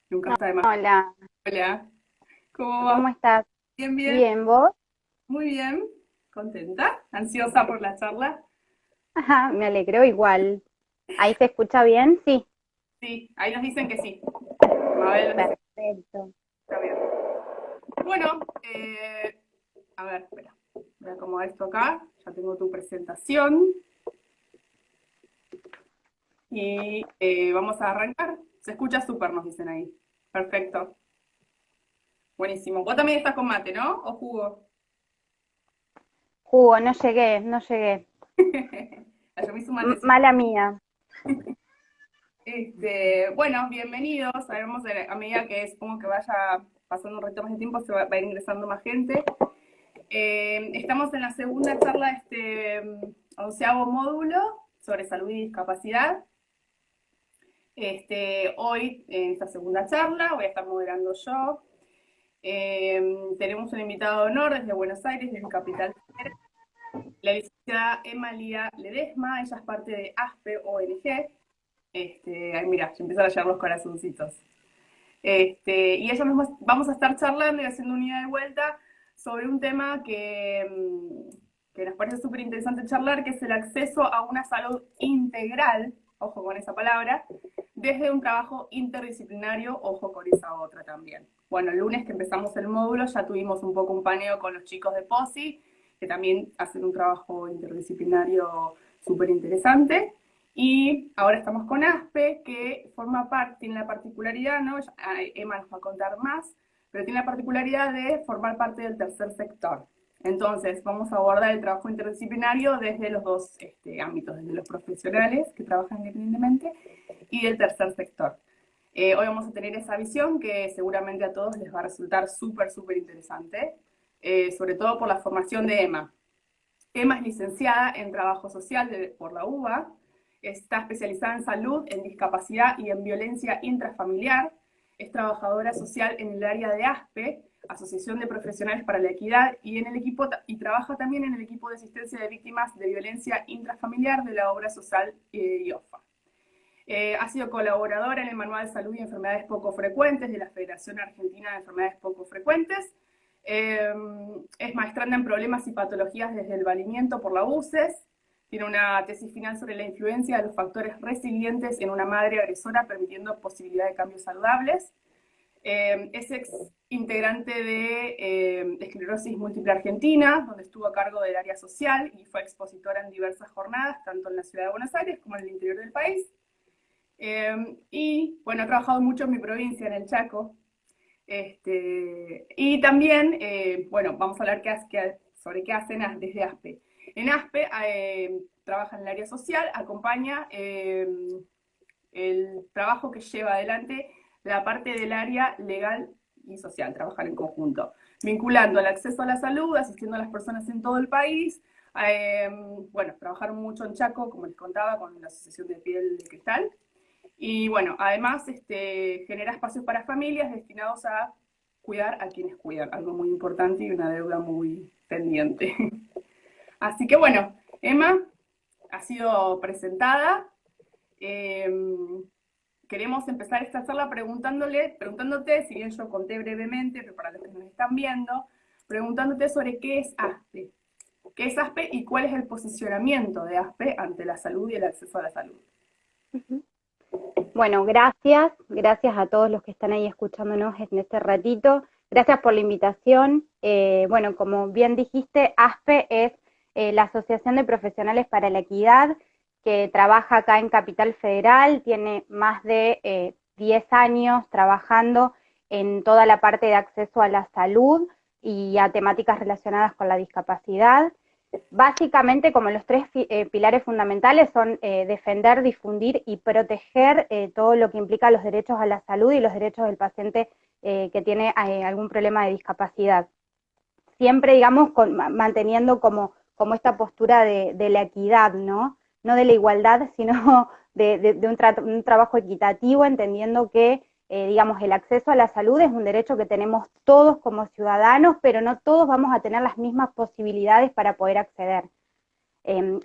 Nunca está de más. Hola, Hola, ¿cómo va? ¿cómo estás? Bien, bien, Bien, ¿vos? muy bien. ¿Contenta? ¿Ansiosa por la charla? Ajá, me alegró igual. ¿Ahí se escucha bien? Sí, Sí, ahí nos dicen que sí. Mabel nos dice perfecto. que está bien. Bueno, a ver, espera. Voy a acomodar esto acá. Ya tengo tu presentación. Y vamos a arrancar. Se escucha súper, nos dicen ahí. Perfecto. Buenísimo. Vos también estás con mate, ¿no? ¿O jugo? Jugo, no llegué, no llegué. Yo me hice un matecito. Mala mía. Bueno, bienvenidos. Sabemos a medida que supongo que vaya pasando un reto más de tiempo, va a ir ingresando más gente. Estamos en la segunda charla de este 11º módulo sobre salud y discapacidad. Hoy, en esta segunda charla, voy a estar moderando yo. Tenemos un invitado de honor desde Buenos Aires, desde Capital Federal, la licenciada Emalia Ledesma. Ella es parte de ASPE ONG. Ay, mira, ya empiezan a llegar los corazoncitos. Y ella nos vamos a estar charlando y haciendo un ida de vuelta sobre un tema que nos parece súper interesante charlar, que es el acceso a una salud integral, ojo con esa palabra, desde un trabajo interdisciplinario, ojo con esa otra también. Bueno, el lunes que empezamos el módulo ya tuvimos un poco un paneo con los chicos de POSI, que también hacen un trabajo interdisciplinario súper interesante. Y ahora estamos con ASPE, que forma parte, tiene la particularidad, ¿no? Emma nos va a contar más, pero tiene la particularidad de formar parte del tercer sector. Entonces, vamos a abordar el trabajo interdisciplinario desde los dos ámbitos, desde los profesionales que trabajan independientemente y del tercer sector. Hoy vamos a tener esa visión que seguramente a todos les va a resultar súper, súper interesante, sobre todo por la formación de Emma. Emma es licenciada en Trabajo Social por la UBA, está especializada en salud, en discapacidad y en violencia intrafamiliar, es trabajadora social en el área de ASPE, Asociación de Profesionales para la Equidad, y, en el equipo, y trabaja también en el equipo de asistencia de víctimas de violencia intrafamiliar de la obra social IOFA. Ha sido colaboradora en el Manual de Salud y Enfermedades Poco Frecuentes de la Federación Argentina de Enfermedades Poco Frecuentes. Eh, es maestranda en problemas y patologías desde el valimiento por la UCES. Tiene una tesis final sobre la influencia de los factores resilientes en una madre agresora, permitiendo posibilidad de cambios saludables. Es ex integrante de Esclerosis Múltiple Argentina, donde estuvo a cargo del área social y fue expositora en diversas jornadas, tanto en la ciudad de Buenos Aires como en el interior del país. Y bueno, he trabajado mucho en mi provincia, en el Chaco. Y también, bueno, vamos a hablar sobre qué hacen desde ASPE. En ASPE trabaja en el área social, acompaña el trabajo que lleva adelante la parte del área legal y social, trabajar en conjunto, vinculando el acceso a la salud, asistiendo a las personas en todo el país. Eh, bueno, trabajaron mucho en Chaco, como les contaba, con la Asociación de Piel de Cristal. Y bueno, además genera espacios para familias destinados a cuidar a quienes cuidan, algo muy importante y una deuda muy pendiente. Así que bueno, Emma ha sido presentada. Eh, Queremos empezar esta charla preguntándote, si bien yo conté brevemente, pero para los que nos están viendo, preguntándote sobre qué es ASPE. ¿Qué es ASPE y cuál es el posicionamiento de ASPE ante la salud y el acceso a la salud? Bueno, gracias a todos los que están ahí escuchándonos en este ratito. Gracias por la invitación. Bueno, como bien dijiste, ASPE es la Asociación de Profesionales para la Equidad, que trabaja acá en Capital Federal, tiene más de 10 años trabajando en toda la parte de acceso a la salud y a temáticas relacionadas con la discapacidad. Básicamente, como los tres pilares fundamentales son defender, difundir y proteger todo lo que implica los derechos a la salud y los derechos del paciente que tiene algún problema de discapacidad. Siempre, digamos, manteniendo como esta postura de la equidad, ¿no? No de la igualdad, sino de un trabajo equitativo, entendiendo que digamos, el acceso a la salud es un derecho que tenemos todos como ciudadanos, pero no todos vamos a tener las mismas posibilidades para poder acceder.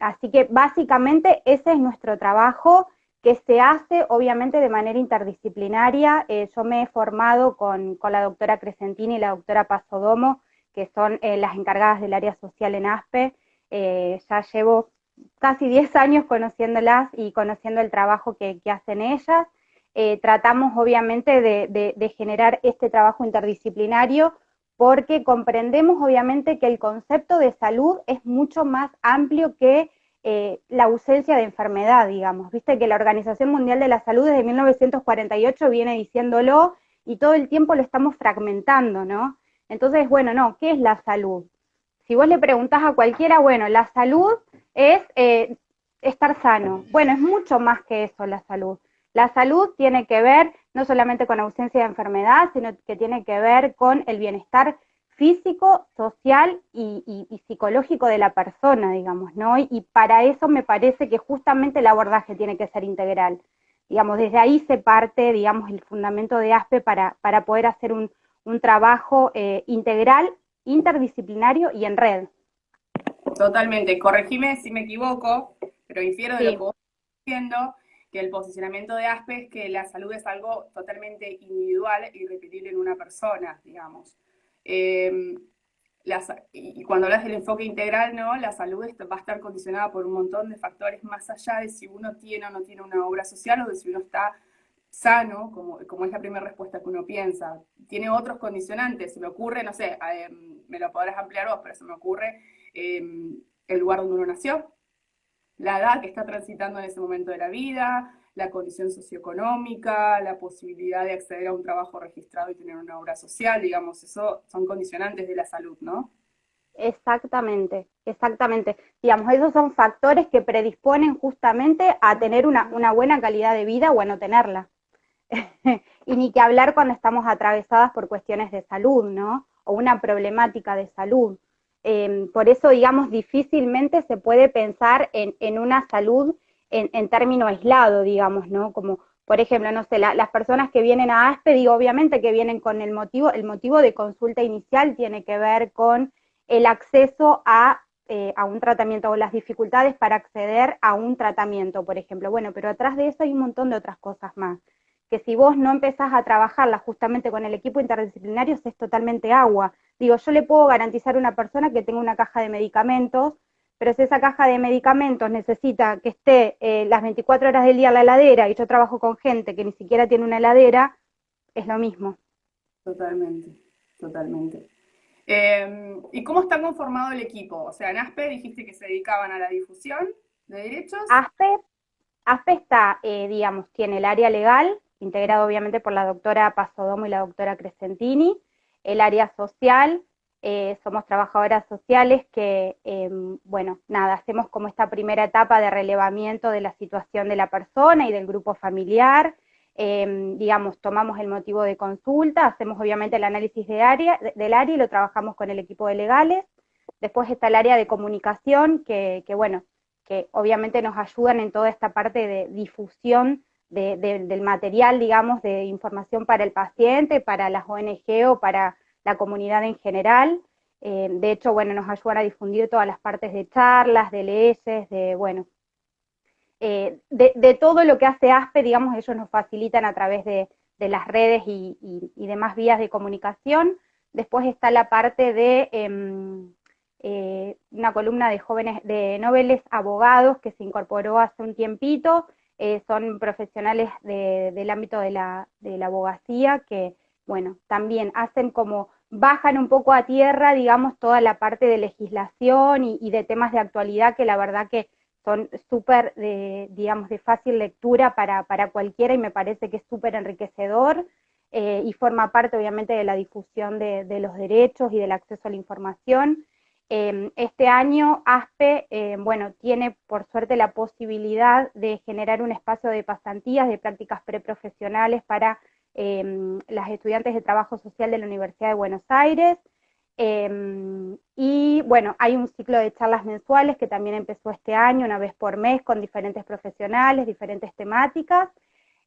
Así que básicamente ese es nuestro trabajo. que se hace obviamente de manera interdisciplinaria. Yo me he formado con la doctora Crescentini y la doctora Pasodomo, que son las encargadas del área social en ASPE. Ya llevo casi 10 años conociéndolas y conociendo el trabajo que hacen ellas. Tratamos obviamente de generar este trabajo interdisciplinario porque comprendemos obviamente que el concepto de salud es mucho más amplio que la ausencia de enfermedad, digamos. Viste que la Organización Mundial de la Salud desde 1948 viene diciéndolo y todo el tiempo lo estamos fragmentando, ¿no? Entonces, bueno, no, ¿qué es la salud? Si vos le preguntás a cualquiera, bueno, la salud es estar sano. Bueno, es mucho más que eso la salud. La salud tiene que ver no solamente con ausencia de enfermedad, sino que tiene que ver con el bienestar físico, social y psicológico de la persona, digamos, ¿no? Y para eso me parece que justamente el abordaje tiene que ser integral. Digamos, desde ahí se parte, digamos, el fundamento de ASPE para poder hacer un trabajo integral, interdisciplinario y en red. Totalmente. Corregime si me equivoco, pero infiero de lo que Sí, vos estás diciendo que el posicionamiento de ASPE es que la salud es algo totalmente individual y repetible en una persona, digamos. Eh, y cuando hablas del enfoque integral, ¿no? La salud va a estar condicionada por un montón de factores más allá de si uno tiene o no tiene una obra social o de si uno está sano, como es la primera respuesta que uno piensa. Tiene otros condicionantes, se me ocurre, no sé, me lo podrás ampliar vos, pero se me ocurre el lugar donde uno nació, la edad que está transitando en ese momento de la vida, la condición socioeconómica, la posibilidad de acceder a un trabajo registrado y tener una obra social, digamos, eso son condicionantes de la salud, ¿no? exactamente, exactamente. Digamos, esos son factores que predisponen justamente a tener una buena calidad de vida o a no tenerla. Y ni que hablar cuando estamos atravesadas por cuestiones de salud, ¿no? O una problemática de salud. Por eso, digamos, difícilmente se puede pensar en una salud en término aislado, digamos, ¿no? Como, por ejemplo, no sé, las personas que vienen a ASPE, digo, obviamente que vienen con el motivo de consulta inicial tiene que ver con el acceso a un tratamiento o las dificultades para acceder a un tratamiento, por ejemplo. Bueno, pero atrás de eso hay un montón de otras cosas más que si vos no empezás a trabajarla justamente con el equipo interdisciplinario, es totalmente agua. Digo, yo le puedo garantizar a una persona que tenga una caja de medicamentos, pero si esa caja de medicamentos necesita que esté las 24 horas del día en la heladera y yo trabajo con gente que ni siquiera tiene una heladera, es lo mismo. Totalmente, totalmente. ¿Y cómo está conformado el equipo? O sea, en ASPE dijiste que se dedicaban a la difusión de derechos. ASPE, ASPE está, digamos, tiene el área legal, integrado obviamente por la doctora Pasodomo y la doctora Crescentini, el área social, somos trabajadoras sociales que, bueno, nada, hacemos como esta primera etapa de relevamiento de la situación de la persona y del grupo familiar, digamos, tomamos el motivo de consulta, hacemos obviamente el análisis del área y lo trabajamos con el equipo de legales. Después está el área de comunicación, que bueno, que obviamente nos ayudan en toda esta parte de difusión del material, digamos, de información para el paciente, para las ONG o para la comunidad en general. De hecho, bueno, nos ayudan a difundir todas las partes de charlas, de leyes, de, bueno, de todo lo que hace ASPE, digamos, ellos nos facilitan a través de las redes y demás vías de comunicación. Después está la parte de una columna de jóvenes, de noveles abogados que se incorporó hace un tiempito, son profesionales del ámbito de la abogacía que, bueno, también hacen como, bajan un poco a tierra, digamos, toda la parte de legislación y de temas de actualidad que la verdad que son súper, digamos, de fácil lectura para cualquiera y me parece que es súper enriquecedor y forma parte obviamente de la difusión de los derechos y del acceso a la información. Este año ASPE, bueno, tiene por suerte la posibilidad de generar un espacio de pasantías, de prácticas preprofesionales para las estudiantes de trabajo social de la Universidad de Buenos Aires. Y bueno, hay un ciclo de charlas mensuales que también empezó este año, una vez por mes, con diferentes profesionales, diferentes temáticas.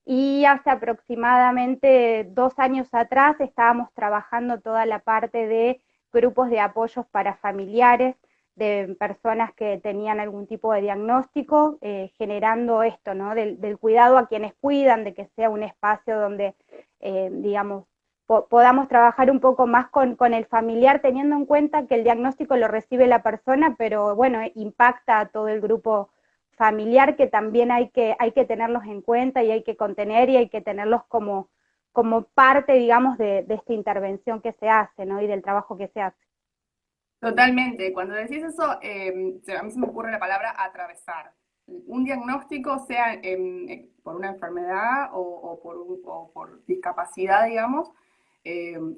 Y hace aproximadamente 2 años atrás estábamos trabajando toda la parte de grupos de apoyos para familiares de personas que tenían algún tipo de diagnóstico, generando esto, ¿no? Del cuidado a quienes cuidan, de que sea un espacio donde, digamos, podamos trabajar un poco más con el familiar, teniendo en cuenta que el diagnóstico lo recibe la persona, pero bueno, impacta a todo el grupo familiar, que también hay que tenerlos en cuenta y hay que contener y hay que tenerlos como parte, digamos, de esta intervención que se hace, ¿no? Y del trabajo que se hace. Totalmente. Cuando decís eso, a mí se me ocurre la palabra atravesar. Un diagnóstico, sea por una enfermedad o por discapacidad, digamos,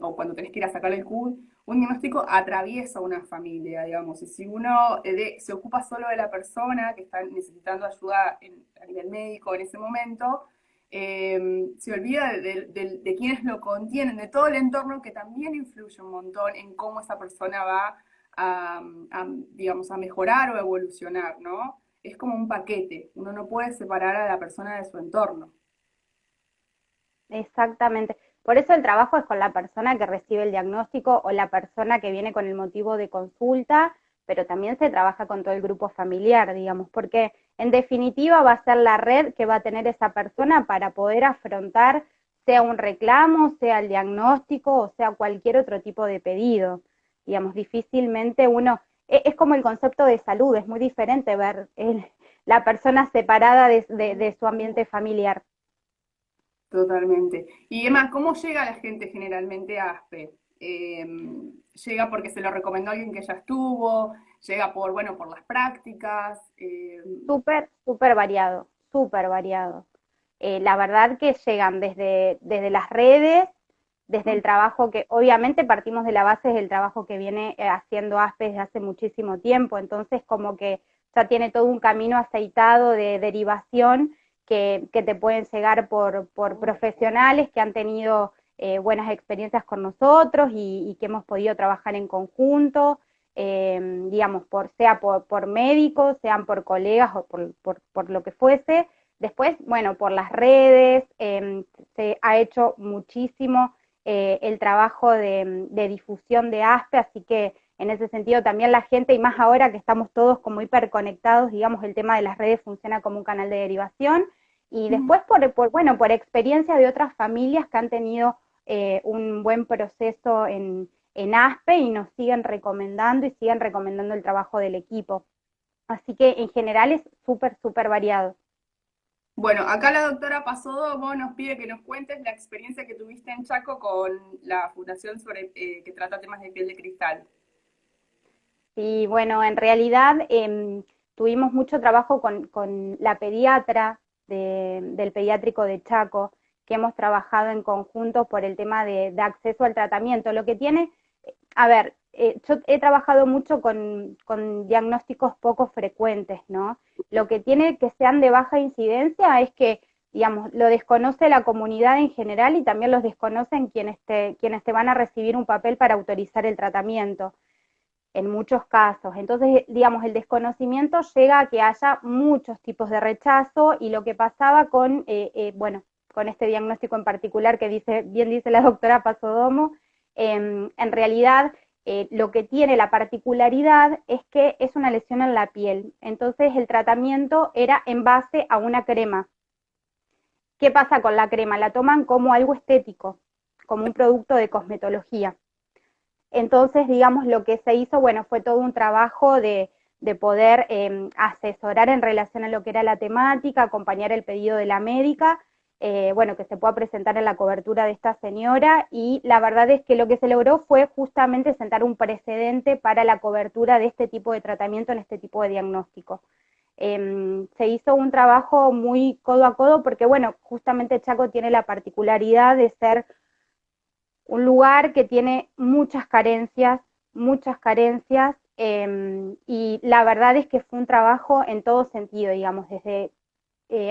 o cuando tenés que ir a sacar el CUD, un diagnóstico atraviesa una familia, digamos. Y si uno se ocupa solo de la persona que está necesitando ayuda a nivel médico en ese momento, se olvida de quienes lo contienen, de todo el entorno que también influye un montón en cómo esa persona va a, digamos, a mejorar o evolucionar, ¿no? Es como un paquete, uno no puede separar a la persona de su entorno. Exactamente. Por eso el trabajo es con la persona que recibe el diagnóstico o la persona que viene con el motivo de consulta, pero también se trabaja con todo el grupo familiar, digamos, porque en definitiva va a ser la red que va a tener esa persona para poder afrontar sea un reclamo, sea el diagnóstico o sea cualquier otro tipo de pedido. Digamos, difícilmente uno, es como el concepto de salud, es muy diferente ver la persona separada de su ambiente familiar. Totalmente. Y Emma, ¿cómo llega la gente generalmente a ASPE? ¿Llega porque se lo recomendó alguien que ya estuvo? ¿Llega por, bueno, por las prácticas? Súper, súper variado, súper variado. La verdad que llegan desde las redes, desde el trabajo que obviamente partimos de la base del trabajo que viene haciendo ASPE desde hace muchísimo tiempo, entonces como que ya tiene todo un camino aceitado de derivación que te pueden llegar por profesionales que han tenido buenas experiencias con nosotros y que hemos podido trabajar en conjunto, digamos, sea por médicos, sean por colegas o por lo que fuese. Después, bueno, por las redes, se ha hecho muchísimo el trabajo de difusión de ASPE, así que en ese sentido también la gente, y más ahora que estamos todos como hiperconectados, digamos, el tema de las redes funciona como un canal de derivación, y después bueno, por experiencia de otras familias que han tenido un buen proceso en ASPE y nos siguen recomendando y siguen recomendando el trabajo del equipo. Así que en general es súper, súper variado. Bueno, acá la doctora Pasodomo nos pide que nos cuentes la experiencia que tuviste en Chaco con la fundación que trata temas de piel de cristal. Sí, bueno, en realidad tuvimos mucho trabajo con la pediatra del pediátrico de Chaco, que hemos trabajado en conjunto por el tema de acceso al tratamiento. Lo que tiene, a ver, yo he trabajado mucho con diagnósticos poco frecuentes, ¿no? Lo que tiene que sean de baja incidencia es que, digamos, lo desconoce la comunidad en general y también los desconocen quienes te van a recibir un papel para autorizar el tratamiento en muchos casos. Entonces, digamos, el desconocimiento llega a que haya muchos tipos de rechazo y lo que pasaba bueno, con este diagnóstico en particular que bien dice la doctora Pasodomo, en realidad lo que tiene la particularidad es que es una lesión en la piel. Entonces, el tratamiento era en base a una crema. ¿Qué pasa con la crema? La toman como algo estético, como un producto de cosmetología. Entonces, digamos, lo que se hizo, bueno, fue todo un trabajo de poder asesorar en relación a lo que era la temática, acompañar el pedido de la médica, bueno, que se pueda presentar en la cobertura de esta señora, y la verdad es que lo que se logró fue justamente sentar un precedente para la cobertura de este tipo de tratamiento en este tipo de diagnóstico. Se hizo un trabajo muy codo a codo porque, bueno, justamente Chaco tiene la particularidad de ser un lugar que tiene muchas carencias, y la verdad es que fue un trabajo en todo sentido, digamos, desde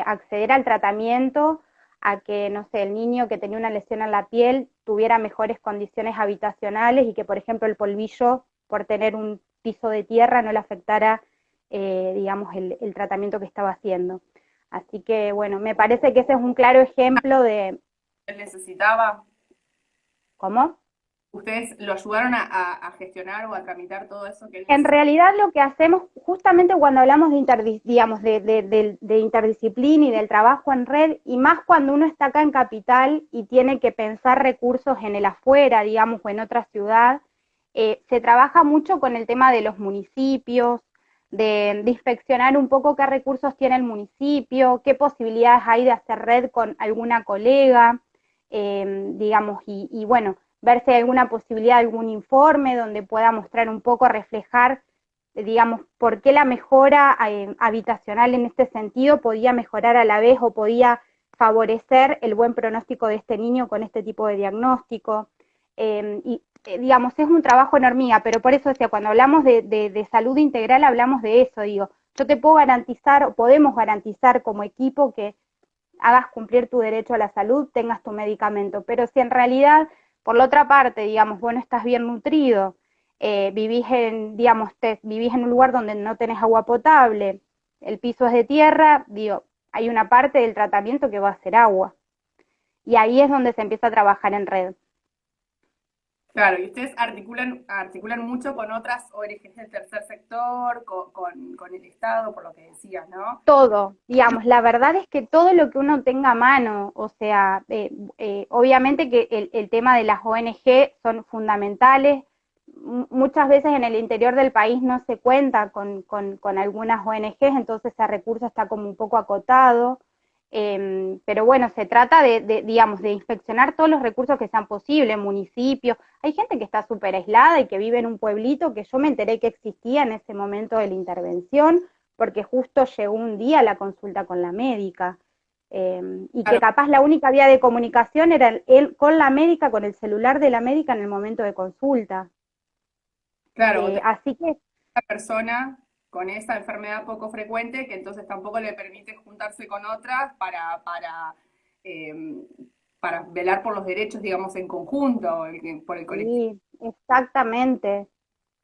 acceder al tratamiento a que, no sé, el niño que tenía una lesión en la piel tuviera mejores condiciones habitacionales y que, por ejemplo, el polvillo, por tener un piso de tierra, no le afectara, digamos, el tratamiento que estaba haciendo. Así que, bueno, me parece que ese es un claro ejemplo de... Él necesitaba, ¿Cómo? ¿Ustedes lo ayudaron a gestionar o a tramitar todo eso que él En necesita? realidad lo que hacemos, justamente cuando hablamos de, digamos, de interdisciplina y del trabajo en red, y más cuando uno está acá en Capital y tiene que pensar recursos en el afuera, digamos, o en otra ciudad, se trabaja mucho con el tema de los municipios, de inspeccionar un poco qué recursos tiene el municipio, qué posibilidades hay de hacer red con alguna colega, digamos, y bueno, ver si hay alguna posibilidad, algún informe donde pueda mostrar un poco, reflejar, digamos, por qué la mejora habitacional en este sentido podía mejorar a la vez o podía favorecer el buen pronóstico de este niño con este tipo de diagnóstico. Y digamos, es un trabajo en hormiga, pero por eso decía, cuando hablamos de salud integral hablamos de eso, digo, yo te puedo garantizar, o podemos garantizar como equipo que hagas cumplir tu derecho a la salud, tengas tu medicamento. Pero si en realidad, por la otra parte, digamos, vos no estás bien nutrido, vivís en, digamos, vivís en un lugar donde no tenés agua potable, el piso es de tierra, digo, hay una parte del tratamiento que va a ser agua. Y ahí es donde se empieza a trabajar en red. Claro, y ustedes articulan mucho con otras ONGs del tercer sector, con el Estado, por lo que decías, ¿no? Todo, digamos, la verdad es que todo lo que uno tenga a mano, o sea, obviamente que el tema de las ONG son fundamentales, muchas veces en el interior del país no se cuenta con algunas ONGs, entonces ese recurso está como un poco acotado, pero bueno, se trata digamos, de inspeccionar todos los recursos que sean posibles, municipios, hay gente que está súper aislada y que vive en un pueblito que yo me enteré que existía en ese momento de la intervención, porque justo llegó un día la consulta con la médica, y que Claro, capaz la única vía de comunicación era él con la médica, con el celular de la médica en el momento de consulta. claro, o tenés Así que una persona con esa enfermedad poco frecuente que entonces tampoco le permite juntarse con otras eh, para velar por los derechos, digamos, en conjunto, por el colectivo sí, exactamente,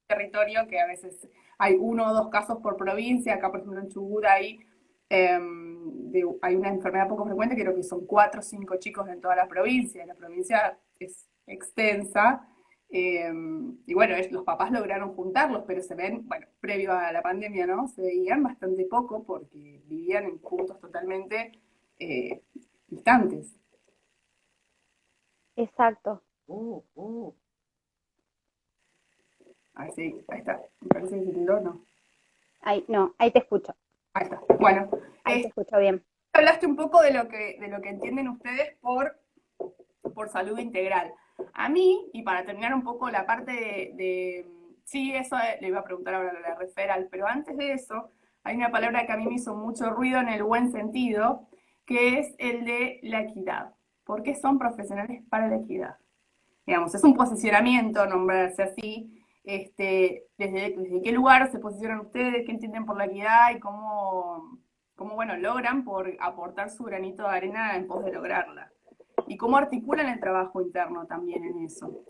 territorio, que a veces hay uno o dos casos por provincia. Acá, por ejemplo, en Chubut hay una enfermedad poco frecuente, creo que son 4 o 5 chicos en toda la provincia. La provincia es extensa. eh, y bueno, los papás lograron juntarlos, pero se ven, bueno, previo a la pandemia, ¿no? Se veían bastante poco porque vivían en puntos totalmente eh, distantes. exacto. A ver si, ahí está, me parece que se tildó, ¿no? Ahí, no, ahí te escucho, Ahí está. Bueno, ahí te escucho bien. hablaste un poco de lo que entienden ustedes por salud integral. A mí, y para terminar un poco la parte sí, eso le iba a preguntar ahora a la referal, pero antes de eso, hay una palabra que a mí me hizo mucho ruido en el buen sentido, que es el de la equidad. ¿Por qué son profesionales para la equidad? Digamos, es un posicionamiento nombrarse así. Desde qué lugar se posicionan ustedes, qué entienden por la equidad y cómo bueno, logran por aportar su granito de arena en pos de lograrla. Y cómo articulan el trabajo interno también en eso.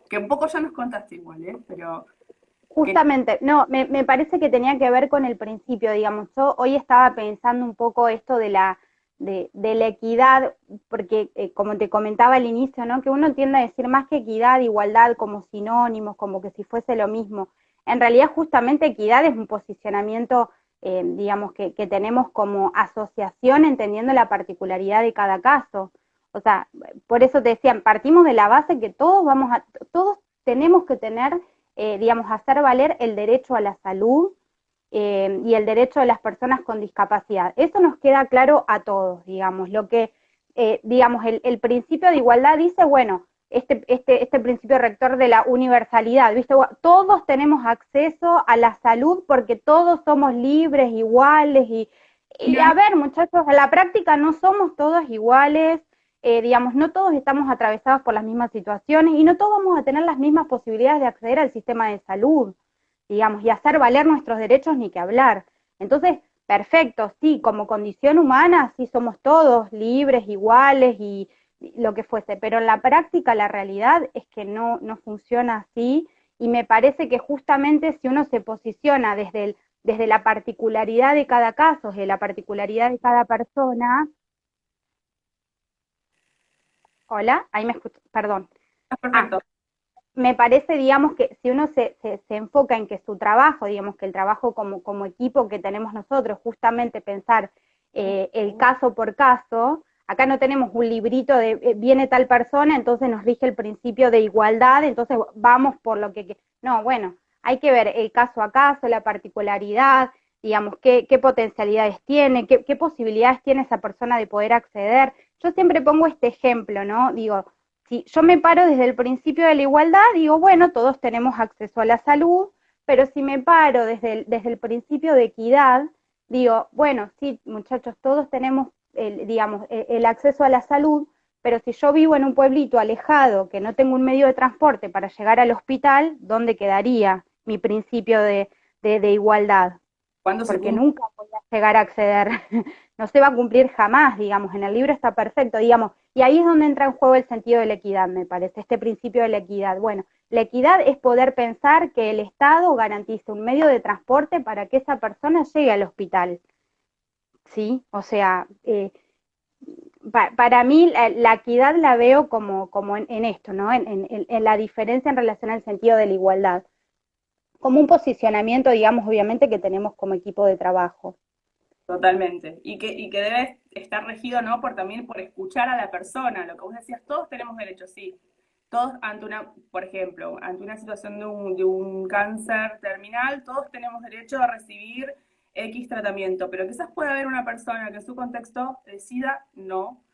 Que un poco ya nos contaste igual, ¿eh? Pero que Justamente, no, me parece que tenía que ver con el principio, digamos. Yo hoy estaba pensando un poco esto de la equidad, porque como te comentaba al inicio, ¿no? Que uno tiende a decir más que equidad, igualdad como sinónimos, como que si fuese lo mismo. En realidad, justamente equidad es un posicionamiento, digamos, que tenemos como asociación entendiendo la particularidad de cada caso. O sea, por eso te decían, partimos de la base que todos tenemos que tener, digamos, hacer valer el derecho a la salud, y el derecho de las personas con discapacidad. Eso nos queda claro a todos, digamos. Lo que, digamos, el principio de igualdad dice, bueno, este principio rector de la universalidad, ¿viste? Todos tenemos acceso a la salud porque todos somos libres, iguales, y a ver, muchachos, en la práctica no somos todos iguales, digamos, no todos estamos atravesados por las mismas situaciones y no todos vamos a tener las mismas posibilidades de acceder al sistema de salud, digamos, y hacer valer nuestros derechos ni que hablar. Entonces, perfecto, sí, como condición humana, sí somos todos libres, iguales y lo que fuese, pero en la práctica la realidad es que no funciona así y me parece que justamente si uno se posiciona desde la particularidad de cada caso, desde la particularidad de cada persona, hola, ahí me escucho, perdón. está Ah, perfecto. me parece, digamos, que si uno se enfoca en que su trabajo, digamos, que el trabajo como equipo que tenemos nosotros, justamente pensar el caso por caso, acá no tenemos un librito de viene tal persona, entonces nos rige el principio de igualdad, entonces vamos por lo que... No, bueno, hay que ver el caso a caso, la particularidad, digamos, qué potencialidades tiene, qué posibilidades tiene esa persona de poder acceder. Yo siempre pongo este ejemplo, ¿no? Digo, si yo me paro desde el principio de la igualdad, digo, bueno, todos tenemos acceso a la salud, pero si me paro desde el principio de equidad, digo, bueno, sí, muchachos, todos tenemos, digamos, el acceso a la salud, pero si yo vivo en un pueblito alejado, que no tengo un medio de transporte para llegar al hospital, ¿dónde quedaría mi principio de igualdad? ¿Cuándo se Porque cumple? nunca voy a llegar a acceder, no se va a cumplir jamás, digamos, en el libro está perfecto, digamos, y ahí es donde entra en juego el sentido de la equidad, me parece, este principio de la equidad. Bueno, la equidad es poder pensar que el Estado garantice un medio de transporte para que esa persona llegue al hospital, ¿sí? O sea, para mí la equidad la veo como en esto, ¿no? En la diferencia en relación al sentido de la igualdad, como un posicionamiento, digamos, obviamente que tenemos como equipo de trabajo. Totalmente. Y que debe estar regido, ¿no? También por escuchar a la persona. Lo que vos decías, todos tenemos derechos, sí. Todos ante por ejemplo, ante una situación de un cáncer terminal, todos tenemos derecho a recibir X tratamiento, pero quizás puede haber una persona que en su contexto decida no,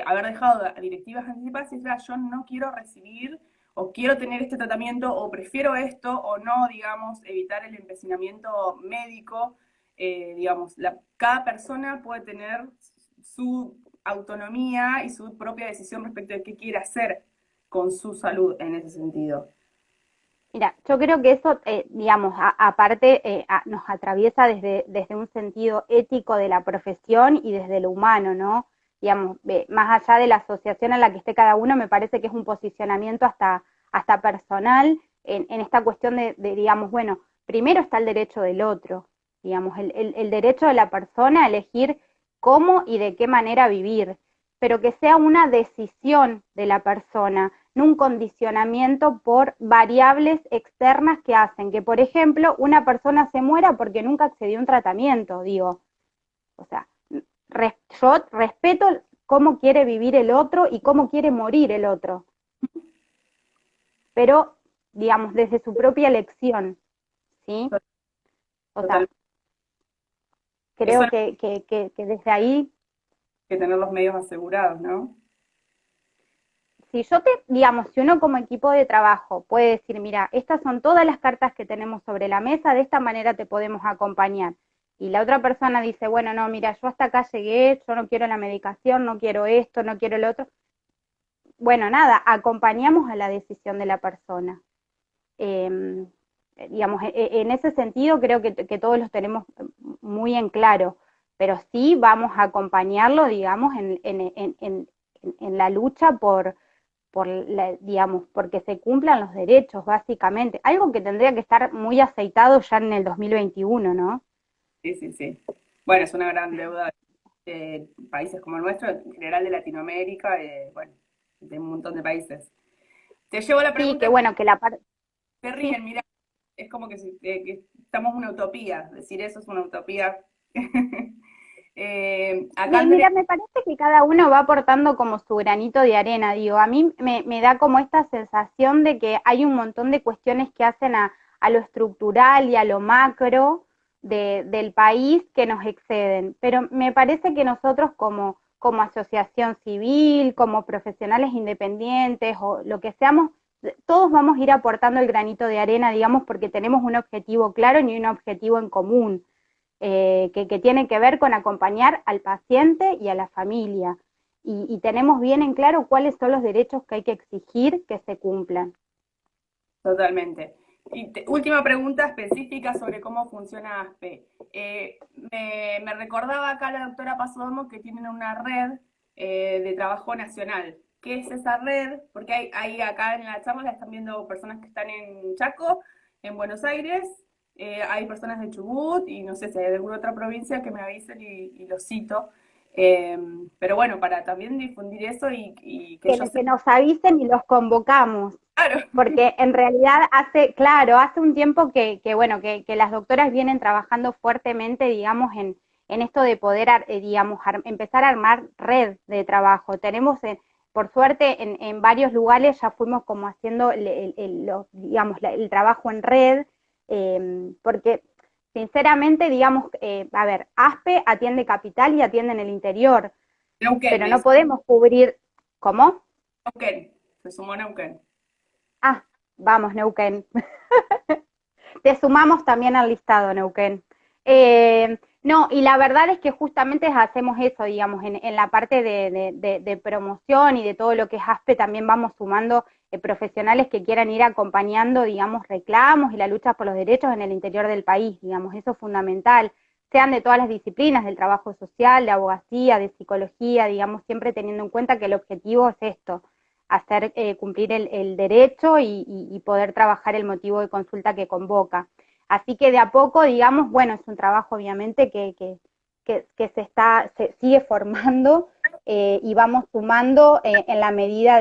haber dejado directivas anticipadas y decir, yo no quiero recibir o quiero tener este tratamiento o prefiero esto o no, digamos, evitar el empecinamiento médico. Digamos, cada persona puede tener su autonomía y su propia decisión respecto de qué quiere hacer con su salud en ese sentido. Mira, yo creo que eso, digamos, aparte nos atraviesa desde un sentido ético de la profesión y desde lo humano, ¿no? Digamos, más allá de la asociación en la que esté cada uno, me parece que es un posicionamiento hasta personal en esta cuestión digamos, bueno, primero está el derecho del otro, digamos, el derecho de la persona a elegir cómo y de qué manera vivir, pero que sea una decisión de la persona, no un condicionamiento por variables externas que hacen que, por ejemplo, una persona se muera porque nunca accedió a un tratamiento, digo. O sea, yo respeto cómo quiere vivir el otro y cómo quiere morir el otro, pero, digamos, desde su propia elección, ¿sí? O sea, Total. Eso creo no que desde ahí hay que tener los medios asegurados, ¿no? si yo digamos, si uno como equipo de trabajo puede decir, mira, estas son todas las cartas que tenemos sobre la mesa, de esta manera te podemos acompañar. Y la otra persona dice, bueno, no, mira, yo hasta acá llegué, yo no quiero la medicación, no quiero esto, no quiero lo otro. Bueno, nada, acompañamos a la decisión de la persona. Eh, digamos, en ese sentido creo que todos los tenemos muy en claro, pero sí vamos a acompañarlo, digamos, en la lucha digamos, porque se cumplan los derechos, básicamente. Algo que tendría que estar muy aceitado ya en el 2021, ¿no? Sí, sí, sí. Bueno, es una gran deuda de países como el nuestro, en general de Latinoamérica, bueno, de un montón de países. Te llevo la Sí, que pregunta, bueno, que la parte... te Sí. ríen, mira, es como que estamos en una utopía, decir eso es una utopía. Acá Andrea, Mira, me parece que cada uno va aportando como su granito de arena, digo, a mí me da como esta sensación de que hay un montón de cuestiones que hacen a lo estructural y a lo macro del país que nos exceden, pero me parece que nosotros como asociación civil, como profesionales independientes o lo que seamos, todos vamos a ir aportando el granito de arena, digamos, porque tenemos un objetivo claro y un objetivo en común que tiene que ver con acompañar al paciente y a la familia. Y tenemos bien en claro cuáles son los derechos que hay que exigir que se cumplan. totalmente. Y última pregunta específica sobre cómo funciona ASPE. Me recordaba acá la doctora Pasodomo que tienen una red de trabajo nacional. ¿Qué es esa red? Porque hay acá en la charla la están viendo personas que están en Chaco, en Buenos Aires, hay personas de Chubut y no sé si hay de alguna otra provincia que me avisen y los cito. Eh, pero bueno, para también difundir eso y que ellos Que nos avisen y los convocamos. Claro, Porque en realidad claro, hace un tiempo bueno, que las doctoras vienen trabajando fuertemente, digamos, en esto de poder, digamos, empezar a armar red de trabajo. Tenemos, por suerte, en varios lugares ya fuimos como haciendo, digamos, el trabajo en red, porque sinceramente, digamos, a ver, ASPE atiende capital y atiende en el interior, Neuquén pero me no dice. podemos cubrir, ¿cómo? Neuquén, se sumó Neuquén. Ah, vamos, Neuquén. Te sumamos también al listado, Neuquén. No, y la verdad es que justamente hacemos eso, digamos, en la parte de promoción y de todo lo que es ASPE también vamos sumando profesionales que quieran ir acompañando, digamos, reclamos y la lucha por los derechos en el interior del país, digamos, eso es fundamental, sean de todas las disciplinas, del trabajo social, de abogacía, de psicología, digamos, siempre teniendo en cuenta que el objetivo es esto, hacer cumplir el derecho y poder trabajar el motivo de consulta que convoca. Así que de a poco, digamos, bueno, es un trabajo obviamente que se sigue formando y vamos sumando en la medida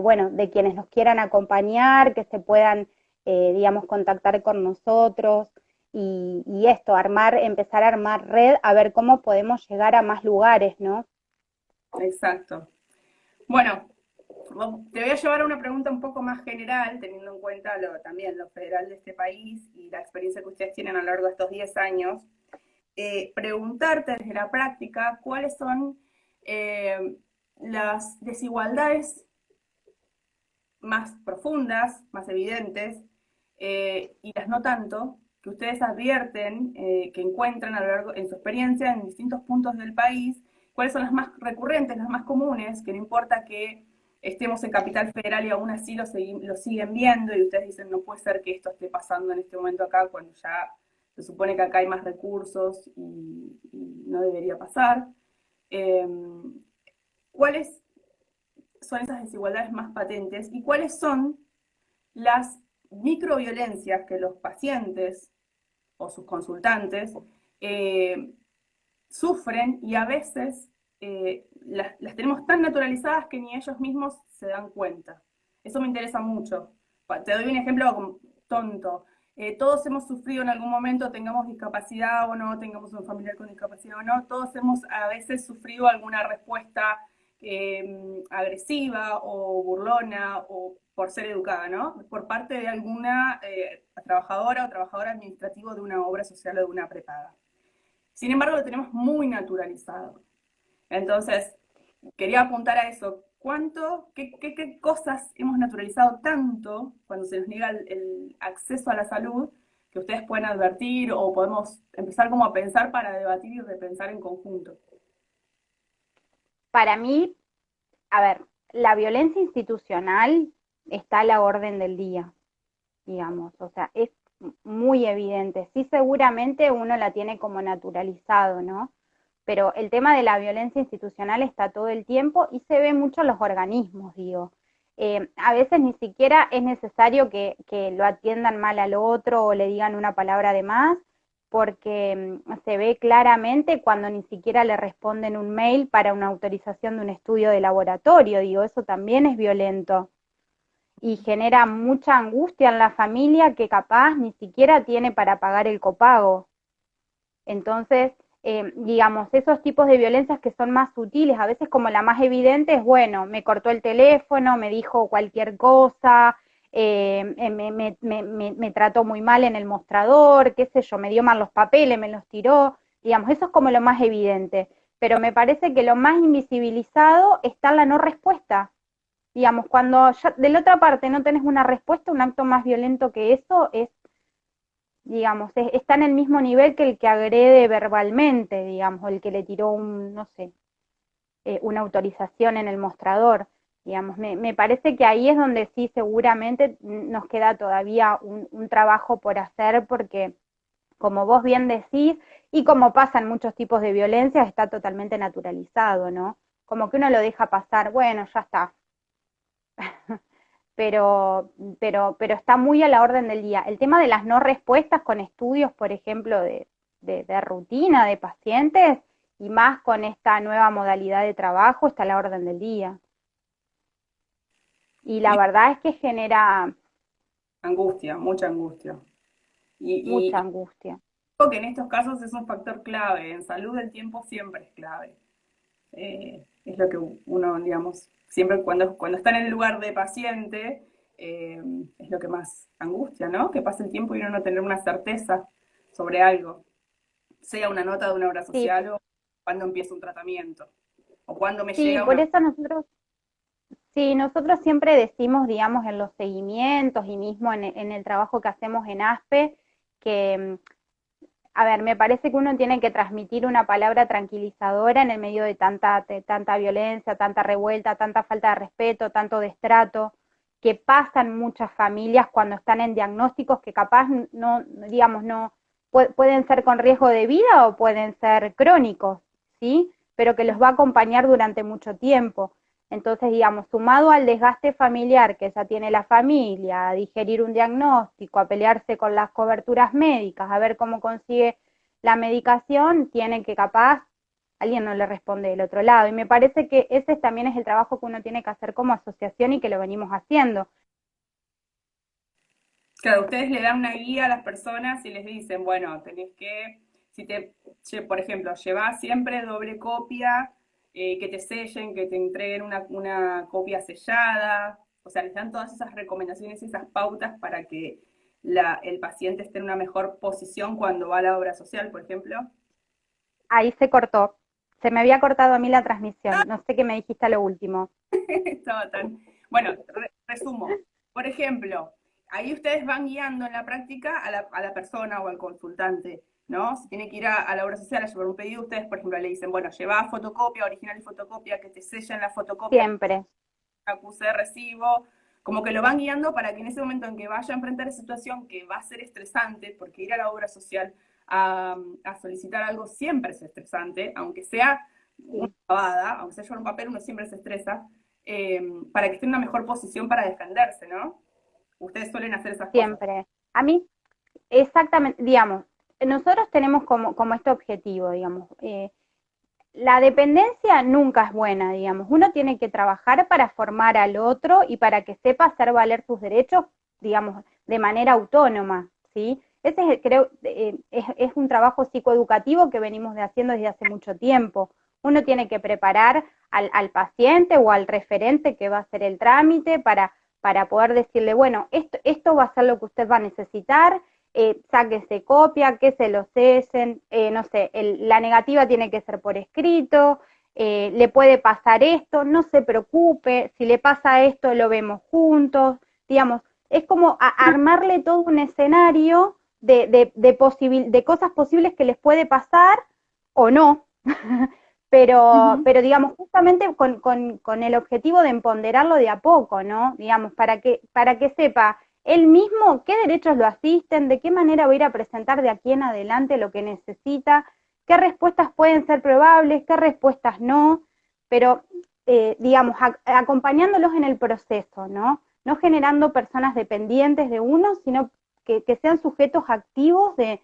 bueno, de quienes nos quieran acompañar, que se puedan, digamos, contactar con nosotros y esto, empezar a armar red, a ver cómo podemos llegar a más lugares, ¿no? Exacto. Bueno, te voy a llevar a una pregunta un poco más general, teniendo en cuenta también lo federal de este país y la experiencia que ustedes tienen a lo largo de estos 10 años. Preguntarte desde la práctica cuáles son las desigualdades más profundas, más evidentes, y las no tanto, que ustedes advierten, que encuentran a lo largo, en su experiencia en distintos puntos del país, cuáles son las más recurrentes, las más comunes, que no importa que estemos en Capital Federal y aún así lo siguen viendo y ustedes dicen, no puede ser que esto esté pasando en este momento acá cuando ya se supone que acá hay más recursos y no debería pasar. Eh, ¿Cuáles son esas desigualdades más patentes y cuáles son las microviolencias que los pacientes o sus consultantes eh, sufren y a veces las tenemos tan naturalizadas que ni ellos mismos se dan cuenta? Eso me interesa mucho. Te doy un ejemplo tonto. Todos hemos sufrido en algún momento, tengamos discapacidad o no, tengamos un familiar con discapacidad o no, todos hemos a veces sufrido alguna respuesta agresiva o burlona o por ser educada, ¿no? Por parte de alguna trabajadora o trabajador administrativo de una obra social o de una prepaga. Sin embargo, lo tenemos muy naturalizado. Entonces, quería apuntar a eso. ¿Qué cosas hemos naturalizado tanto cuando se nos niega el acceso a la salud que ustedes pueden advertir o podemos empezar como a pensar para debatir y repensar en conjunto? Para mí, a ver, la violencia institucional está a la orden del día, digamos, o sea, es muy evidente. Sí, seguramente uno la tiene como naturalizado, ¿no? Pero el tema de la violencia institucional está todo el tiempo y se ve mucho en los organismos, digo. A veces ni siquiera es necesario que lo atiendan mal al otro o le digan una palabra de más, porque se ve claramente cuando ni siquiera le responden un mail para una autorización de un estudio de laboratorio, digo, eso también es violento y genera mucha angustia en la familia que capaz ni siquiera tiene para pagar el copago. Entonces, digamos, esos tipos de violencias que son más sutiles, a veces como la más evidente es, bueno, me cortó el teléfono, me dijo cualquier cosa, me trató muy mal en el mostrador, qué sé yo, me dio mal los papeles, me los tiró, digamos, eso es como lo más evidente. Pero me parece que lo más invisibilizado está en la no respuesta. Digamos, cuando ya de la otra parte no tenés una respuesta, un acto más violento que eso es, digamos, está en el mismo nivel que el que agrede verbalmente, digamos, o el que le tiró no sé, una autorización en el mostrador. Digamos, me parece que ahí es donde sí seguramente nos queda todavía un trabajo por hacer porque, como vos bien decís, y como pasa en muchos tipos de violencia, está totalmente naturalizado, ¿no? Como que uno lo deja pasar, bueno, ya está, pero está muy a la orden del día. El tema de las no respuestas con estudios, por ejemplo, de rutina de pacientes y más con esta nueva modalidad de trabajo está a la orden del día. Y la Y verdad es que genera angustia, mucha angustia. mucha Y angustia. creo que en estos casos es un factor clave. En salud el tiempo siempre es clave. Es lo que uno, digamos, siempre cuando está en el lugar de paciente, es lo que más angustia, ¿no? Que pase el tiempo y uno no tener una certeza sobre algo, sea una nota de una obra Sí, social o cuando empieza un tratamiento, o cuando me sí, llega por una... eso nosotros, sí, nosotros siempre decimos, digamos, en los seguimientos y mismo en el trabajo que hacemos en ASPE, que a ver, me parece que uno tiene que transmitir una palabra tranquilizadora en el medio de tanta violencia, tanta revuelta, tanta falta de respeto, tanto destrato, que pasan muchas familias cuando están en diagnósticos que capaz no, digamos, no, pueden ser con riesgo de vida o pueden ser crónicos, ¿sí? Pero que los va a acompañar durante mucho tiempo. Entonces, digamos, sumado al desgaste familiar que ya tiene la familia, a digerir un diagnóstico, a pelearse con las coberturas médicas, a ver cómo consigue la medicación, tiene que capaz alguien no le responde del otro lado. Y me parece que ese también es el trabajo que uno tiene que hacer como asociación y que lo venimos haciendo. Claro, ustedes le dan una guía a las personas y les dicen, bueno, tenés que, si te, por ejemplo, llevas siempre doble copia, que te sellen, que te entreguen una copia sellada, o sea, les dan todas esas recomendaciones y esas pautas para que el paciente esté en una mejor posición cuando va a la obra social, por ejemplo. Ahí se cortó. Se me había cortado a mí la transmisión. No sé qué me dijiste a lo último. Estaba tan... Bueno, resumo. Por ejemplo, ahí ustedes van guiando en la práctica a la persona o al consultante, ¿no? Si tiene que ir a la obra social a llevar un pedido, ustedes, por ejemplo, le dicen, bueno, lleva fotocopia, original y fotocopia, que te sellen la fotocopia, Siempre. acuse de recibo, como que lo van guiando para que en ese momento en que vaya a enfrentar esa situación que va a ser estresante, porque ir a la obra social a solicitar algo siempre es estresante, aunque sea una Sí. pavada, aunque sea llevar un papel, uno siempre se estresa, para que esté en una mejor posición para defenderse, ¿no? Ustedes suelen hacer esas cosas. Siempre. A mí, exactamente, digamos, nosotros tenemos como este objetivo, digamos, la dependencia nunca es buena, digamos. Uno tiene que trabajar para formar al otro y para que sepa hacer valer sus derechos, digamos, de manera autónoma, ¿sí? Ese es, creo, es un trabajo psicoeducativo que venimos haciendo desde hace mucho tiempo. Uno tiene que preparar al paciente o al referente que va a hacer el trámite para poder decirle, bueno, esto va a ser lo que usted va a necesitar, sáquese copia, que se lo cesen, no sé, la negativa tiene que ser por escrito, le puede pasar esto, no se preocupe, si le pasa esto lo vemos juntos, digamos, es como armarle todo un escenario de cosas posibles que les puede pasar o no, Uh -huh. pero digamos, justamente con el objetivo de empoderarlo de a poco, ¿no? Digamos, para que sepa él mismo qué derechos lo asisten, de qué manera va a ir a presentar de aquí en adelante lo que necesita, qué respuestas pueden ser probables, qué respuestas no, pero digamos, acompañándolos en el proceso, ¿no? No generando personas dependientes de uno, sino que sean sujetos activos de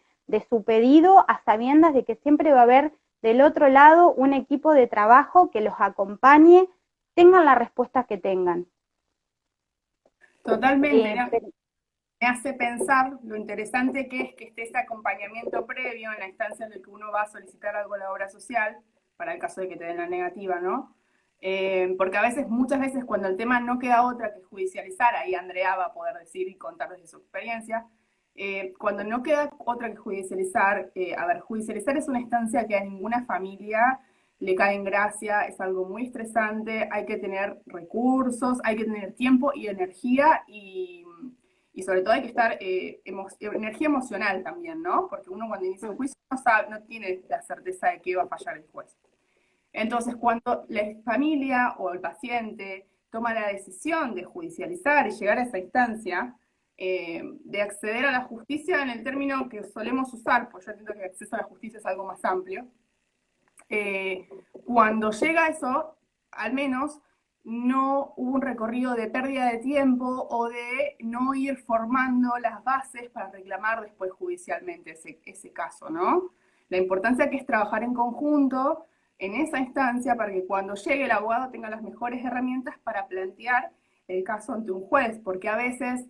su pedido a sabiendas de que siempre va a haber del otro lado un equipo de trabajo que los acompañe, tengan la respuesta que tengan. Totalmente. Pero, Me hace pensar lo interesante que es que esté ese acompañamiento previo en la instancia en la que uno va a solicitar algo a la obra social, para el caso de que te den la negativa, ¿no? Porque a veces, muchas veces, cuando el tema no queda otra que judicializar, ahí Andrea va a poder decir y contar desde su experiencia, cuando no queda otra que judicializar, a ver, judicializar es una instancia que a ninguna familia le cae en gracia, es algo muy estresante, hay que tener recursos, hay que tener tiempo y energía y sobre todo hay que estar energía emocional también, ¿no? Porque uno cuando inicia un juicio no sabe, no tiene la certeza de que va a fallar el juez. Entonces, cuando la familia o el paciente toma la decisión de judicializar y llegar a esa instancia, de acceder a la justicia en el término que solemos usar, pues yo entiendo que el acceso a la justicia es algo más amplio, cuando llega eso, al menos no hubo un recorrido de pérdida de tiempo o de no ir formando las bases para reclamar después judicialmente ese caso, ¿no? La importancia que es trabajar en conjunto en esa instancia para que cuando llegue el abogado tenga las mejores herramientas para plantear el caso ante un juez, porque a veces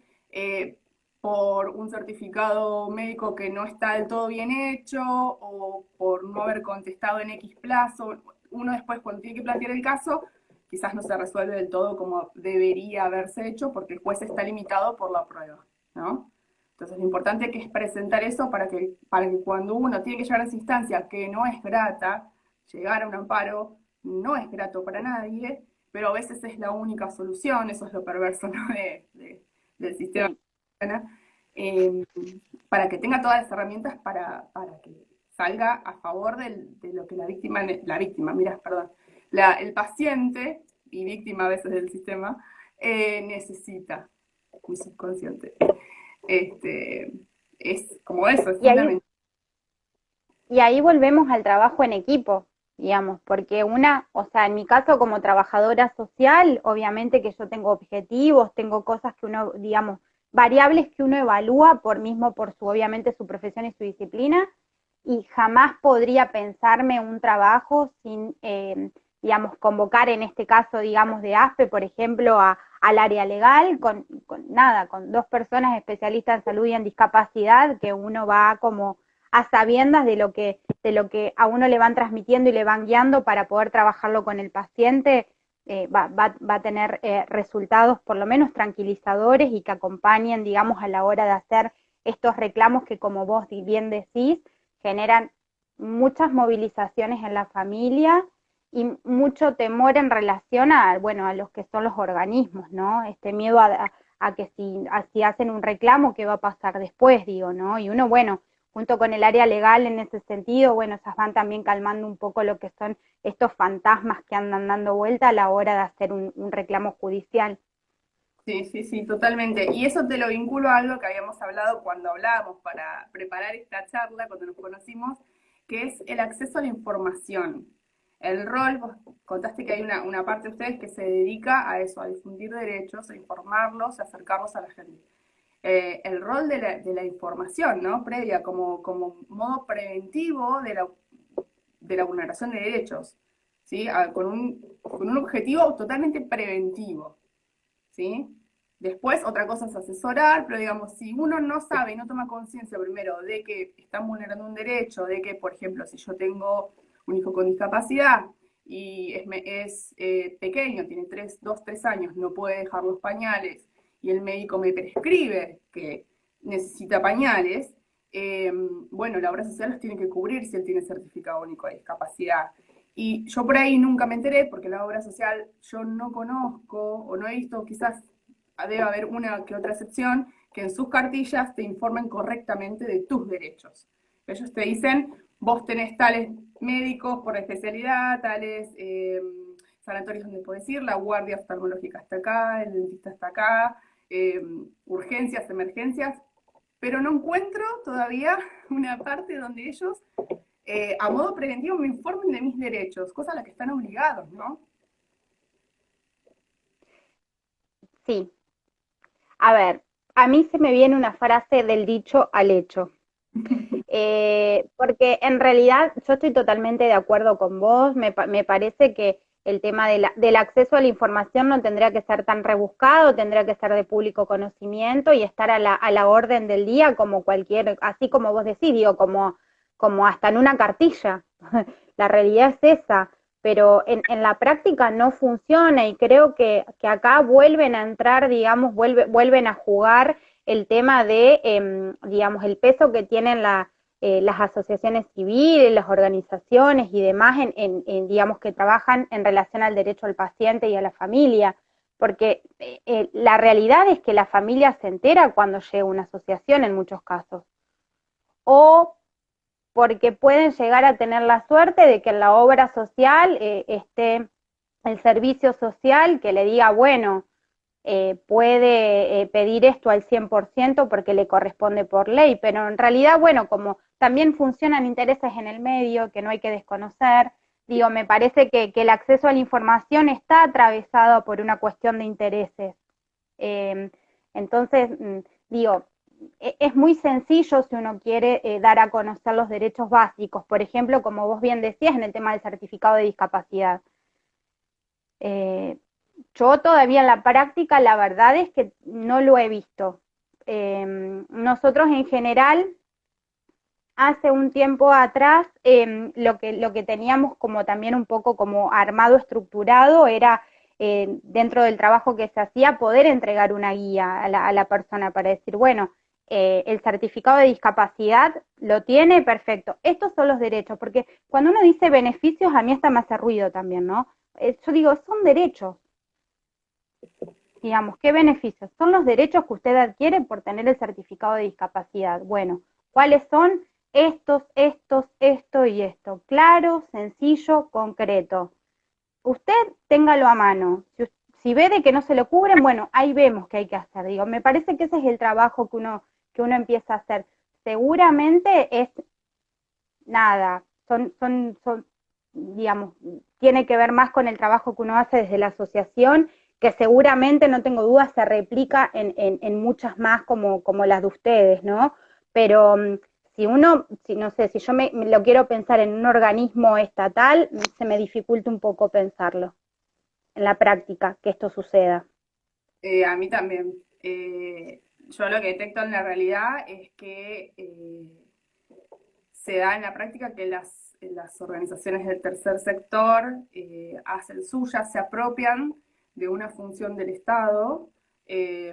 por un certificado médico que no está del todo bien hecho o por no haber contestado en X plazo, uno después cuando tiene que plantear el caso, quizás no se resuelve del todo como debería haberse hecho porque el juez está limitado por la prueba, ¿no? Entonces lo importante que es presentar eso para que cuando uno tiene que llegar a esa instancia que no es grata, llegar a un amparo no es grato para nadie, pero a veces es la única solución, eso es lo perverso, ¿no? Del sistema, Sí. eh, para que tenga todas las herramientas para que salga a favor de lo que la víctima, mira, perdón, el paciente y víctima a veces del sistema necesita, mi subconsciente. Este, es como eso, es Y ahí, fundamental. y ahí volvemos al trabajo en equipo, digamos, porque o sea, en mi caso como trabajadora social, obviamente que yo tengo objetivos, tengo cosas que uno, digamos, variables que uno evalúa por su, obviamente, su profesión y su disciplina, y jamás podría pensarme un trabajo sin, digamos, convocar en este caso, digamos, de ASPE, por ejemplo, al área legal, con dos personas especialistas en salud y en discapacidad, que uno va como a sabiendas de lo que a uno le van transmitiendo y le van guiando para poder trabajarlo con el paciente, va a tener resultados por lo menos tranquilizadores y que acompañen, digamos, a la hora de hacer estos reclamos que, como vos bien decís, generan muchas movilizaciones en la familia y mucho temor en relación a, bueno, a los que son los organismos, ¿no? Este miedo a que si hacen un reclamo, ¿qué va a pasar después, digo, ¿no? Y uno, bueno, junto con el área legal en ese sentido, bueno, esas van también calmando un poco lo que son estos fantasmas que andan dando vuelta a la hora de hacer un reclamo judicial. Sí, sí, sí, totalmente. Y eso te lo vinculo a algo que habíamos hablado cuando hablábamos para preparar esta charla, cuando nos conocimos, que es el acceso a la información. El rol, vos contaste que hay una parte de ustedes que se dedica a eso, a difundir derechos, a informarlos, a acercarlos a la gente. El rol de la información, ¿no? Previa, como modo preventivo de la vulneración de derechos, ¿sí? Con un objetivo totalmente preventivo. ¿Sí? Después, otra cosa es asesorar, pero digamos, si uno no sabe y no toma conciencia primero de que están vulnerando un derecho, de que, por ejemplo, si yo tengo un hijo con discapacidad y es pequeño, tiene 2, 3 años, no puede dejar los pañales y el médico me prescribe que necesita pañales, bueno, la obra social los tiene que cubrir si él tiene certificado único de discapacidad. Y yo por ahí nunca me enteré, porque la obra social yo no conozco o no he visto, quizás debe haber una que otra excepción, que en sus cartillas te informen correctamente de tus derechos. Ellos te dicen, vos tenés tales médicos por especialidad, tales sanatorios donde puedes ir, la guardia oftalmológica está acá, el dentista está acá, urgencias, emergencias, pero no encuentro todavía una parte donde ellos a modo preventivo me informen de mis derechos, cosa a la que están obligados, ¿no? Sí, a ver, a mí se me viene una frase del dicho al hecho. Porque en realidad yo estoy totalmente de acuerdo con vos, me parece que el tema del acceso a la información no tendría que ser tan rebuscado, tendría que ser de público conocimiento y estar a la orden del día como cualquier, así como vos decís, digo, como hasta en una cartilla. La realidad es esa, pero en la práctica no funciona y creo que acá vuelven a entrar, digamos, vuelven a jugar el tema de, digamos, el peso que tienen las asociaciones civiles, las organizaciones y demás, digamos, que trabajan en relación al derecho al paciente y a la familia, porque la realidad es que la familia se entera cuando llega una asociación en muchos casos, o porque pueden llegar a tener la suerte de que en la obra social esté el servicio social que le diga, bueno, puede pedir esto al 100% porque le corresponde por ley, pero en realidad, bueno, como también funcionan intereses en el medio que no hay que desconocer, digo, me parece que el acceso a la información está atravesado por una cuestión de intereses. Eh, entonces, digo, es muy sencillo si uno quiere dar a conocer los derechos básicos, por ejemplo, como vos bien decías, en el tema del certificado de discapacidad. Eh, Yo todavía en la práctica, la verdad es que no lo he visto. Nosotros en general, hace un tiempo atrás, lo que teníamos como también un poco como armado, estructurado, era dentro del trabajo que se hacía, poder entregar una guía a la persona para decir, bueno, el certificado de discapacidad lo tiene, perfecto. Estos son los derechos, porque cuando uno dice beneficios, a mí hasta me hace ruido también, ¿no? Yo digo, son derechos, digamos, ¿qué beneficios? Son los derechos que usted adquiere por tener el certificado de discapacidad. Bueno, ¿cuáles son? Esto y esto. Claro, sencillo, concreto. Usted téngalo a mano. Si ve de que no se lo cubren, bueno, ahí vemos qué hay que hacer. Digo, me parece que ese es el trabajo que uno empieza a hacer. Seguramente es nada, digamos, tiene que ver más con el trabajo que uno hace desde la asociación, que seguramente, no tengo dudas, se replica en muchas más como las de ustedes, ¿no? Pero si no sé, si yo me lo quiero pensar en un organismo estatal, se me dificulta un poco pensarlo en la práctica, que esto suceda. A mí también. Yo lo que detecto en la realidad es que se da en la práctica que las organizaciones del tercer sector hacen suyas, se apropian de una función del Estado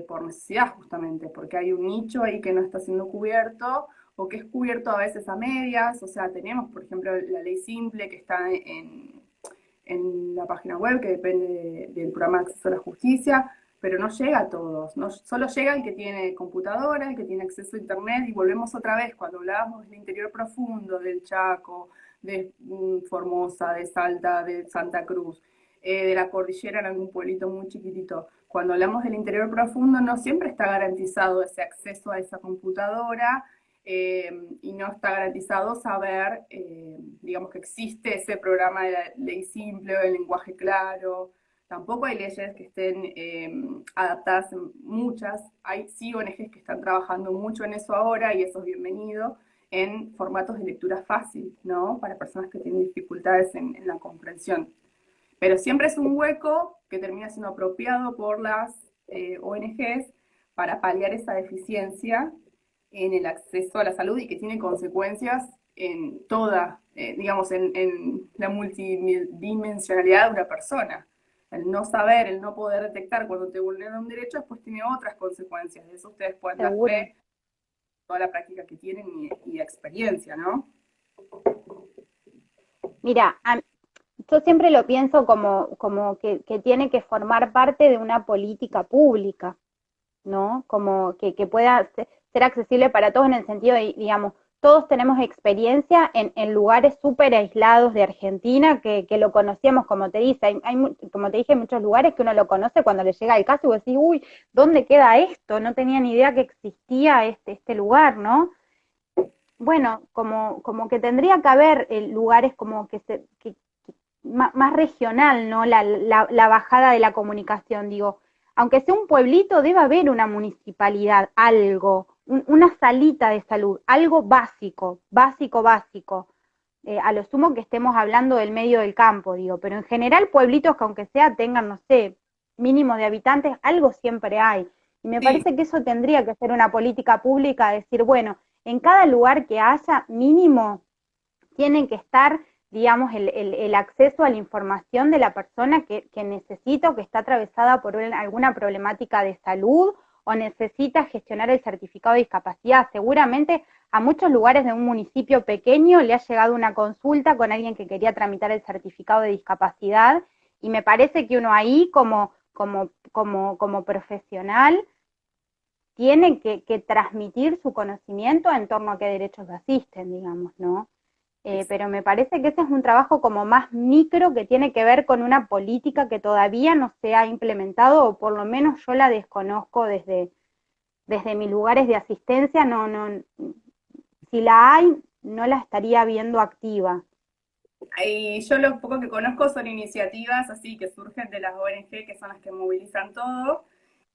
por necesidad justamente, porque hay un nicho ahí que no está siendo cubierto o que es cubierto a veces a medias. O sea, tenemos, por ejemplo, la ley simple que está en la página web, que depende del programa de acceso a la justicia, pero no llega a todos, no, solo llega el que tiene computadora, el que tiene acceso a internet, y volvemos otra vez, cuando hablábamos del interior profundo, del Chaco, de Formosa, de Salta, de Santa Cruz, de la cordillera en algún pueblito muy chiquitito. Cuando hablamos del interior profundo, no siempre está garantizado ese acceso a esa computadora, y no está garantizado saber, digamos, que existe ese programa de la ley simple o el lenguaje claro. Tampoco hay leyes que estén adaptadas, en muchas. Hay sí ONGs que están trabajando mucho en eso ahora, y eso es bienvenido, en formatos de lectura fácil, ¿no? Para personas que tienen dificultades en la comprensión. Pero siempre es un hueco que termina siendo apropiado por las ONGs para paliar esa deficiencia en el acceso a la salud, y que tiene consecuencias en toda, digamos, en la multidimensionalidad de una persona. El no saber, el no poder detectar cuando te vulneran un derecho, después tiene otras consecuencias. De eso ustedes pueden dar Seguro. fe, toda la práctica que tienen y experiencia, ¿no? Mira, yo siempre lo pienso como que tiene que formar parte de una política pública, ¿no? Como que pueda ser accesible para todos en el sentido de, digamos, todos tenemos experiencia en lugares súper aislados de Argentina que lo conocíamos, como te dice, como te dije, hay muchos lugares que uno lo conoce cuando le llega el caso y vos decís, uy, ¿dónde queda esto? No tenía ni idea que existía este lugar, ¿no? Bueno, como que tendría que haber lugares como más regional, ¿no? La bajada de la comunicación, digo, aunque sea un pueblito, debe haber una municipalidad, algo, una salita de salud, algo básico, básico. A lo sumo que estemos hablando del medio del campo, digo, pero en general pueblitos que aunque sea tengan, no sé, mínimo de habitantes, algo siempre hay. Y me Sí, parece que eso tendría que ser una política pública, decir, bueno, en cada lugar que haya, mínimo, tienen que estar, digamos, el acceso a la información de la persona que necesita o que está atravesada por alguna problemática de salud o necesita gestionar el certificado de discapacidad. Seguramente a muchos lugares de un municipio pequeño le ha llegado una consulta con alguien que quería tramitar el certificado de discapacidad, y me parece que uno ahí como profesional tiene que transmitir su conocimiento en torno a qué derechos asisten, digamos, ¿no? Pero me parece que ese es un trabajo como más micro que tiene que ver con una política que todavía no se ha implementado, o por lo menos yo la desconozco desde mis lugares de asistencia. Si la hay, no la estaría viendo activa. y yo lo poco que conozco son iniciativas así que surgen de las ONG, que son las que movilizan todo,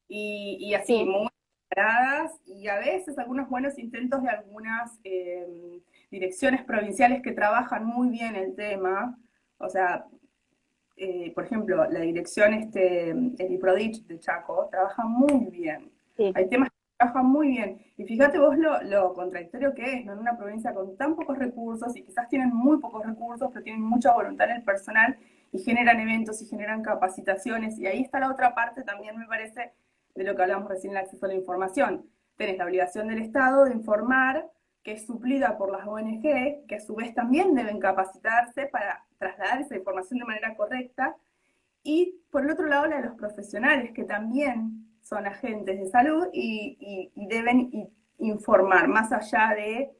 y así, Sí, muy paradas, y a veces algunos buenos intentos de algunas direcciones provinciales que trabajan muy bien el tema. O sea, por ejemplo, la dirección, el IPRODICH de Chaco, trabaja muy bien. Sí. Hay temas que trabajan muy bien. Y fíjate vos lo contradictorio que es, ¿no? En una provincia con tan pocos recursos, y quizás tienen muy pocos recursos, pero tienen mucha voluntad en el personal, y generan eventos y generan capacitaciones. Y ahí está la otra parte también, me parece, de lo que hablamos recién, el acceso a la información. Tenés la obligación del Estado de informar, que es suplida por las ONG, que a su vez también deben capacitarse para trasladar esa información de manera correcta. Y por el otro lado, la de los profesionales, que también son agentes de salud y deben informar, más allá de,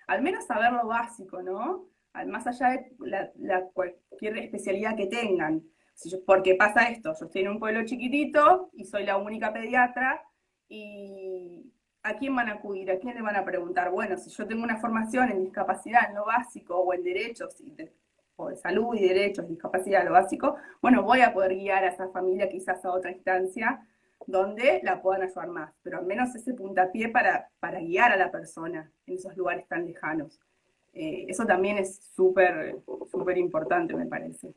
al menos saber lo básico, ¿no? Más allá de cualquier especialidad que tengan. Porque pasa esto, yo estoy en un pueblo chiquitito y soy la única pediatra, y ¿a quién van a acudir? ¿A quién le van a preguntar? Bueno, si yo tengo una formación en discapacidad, en lo básico, o en derechos, o de salud y derechos, discapacidad, lo básico, bueno, voy a poder guiar a esa familia quizás a otra instancia donde la puedan ayudar más, pero al menos ese puntapié para guiar a la persona en esos lugares tan lejanos. Eso también es súper, súper importante, me parece.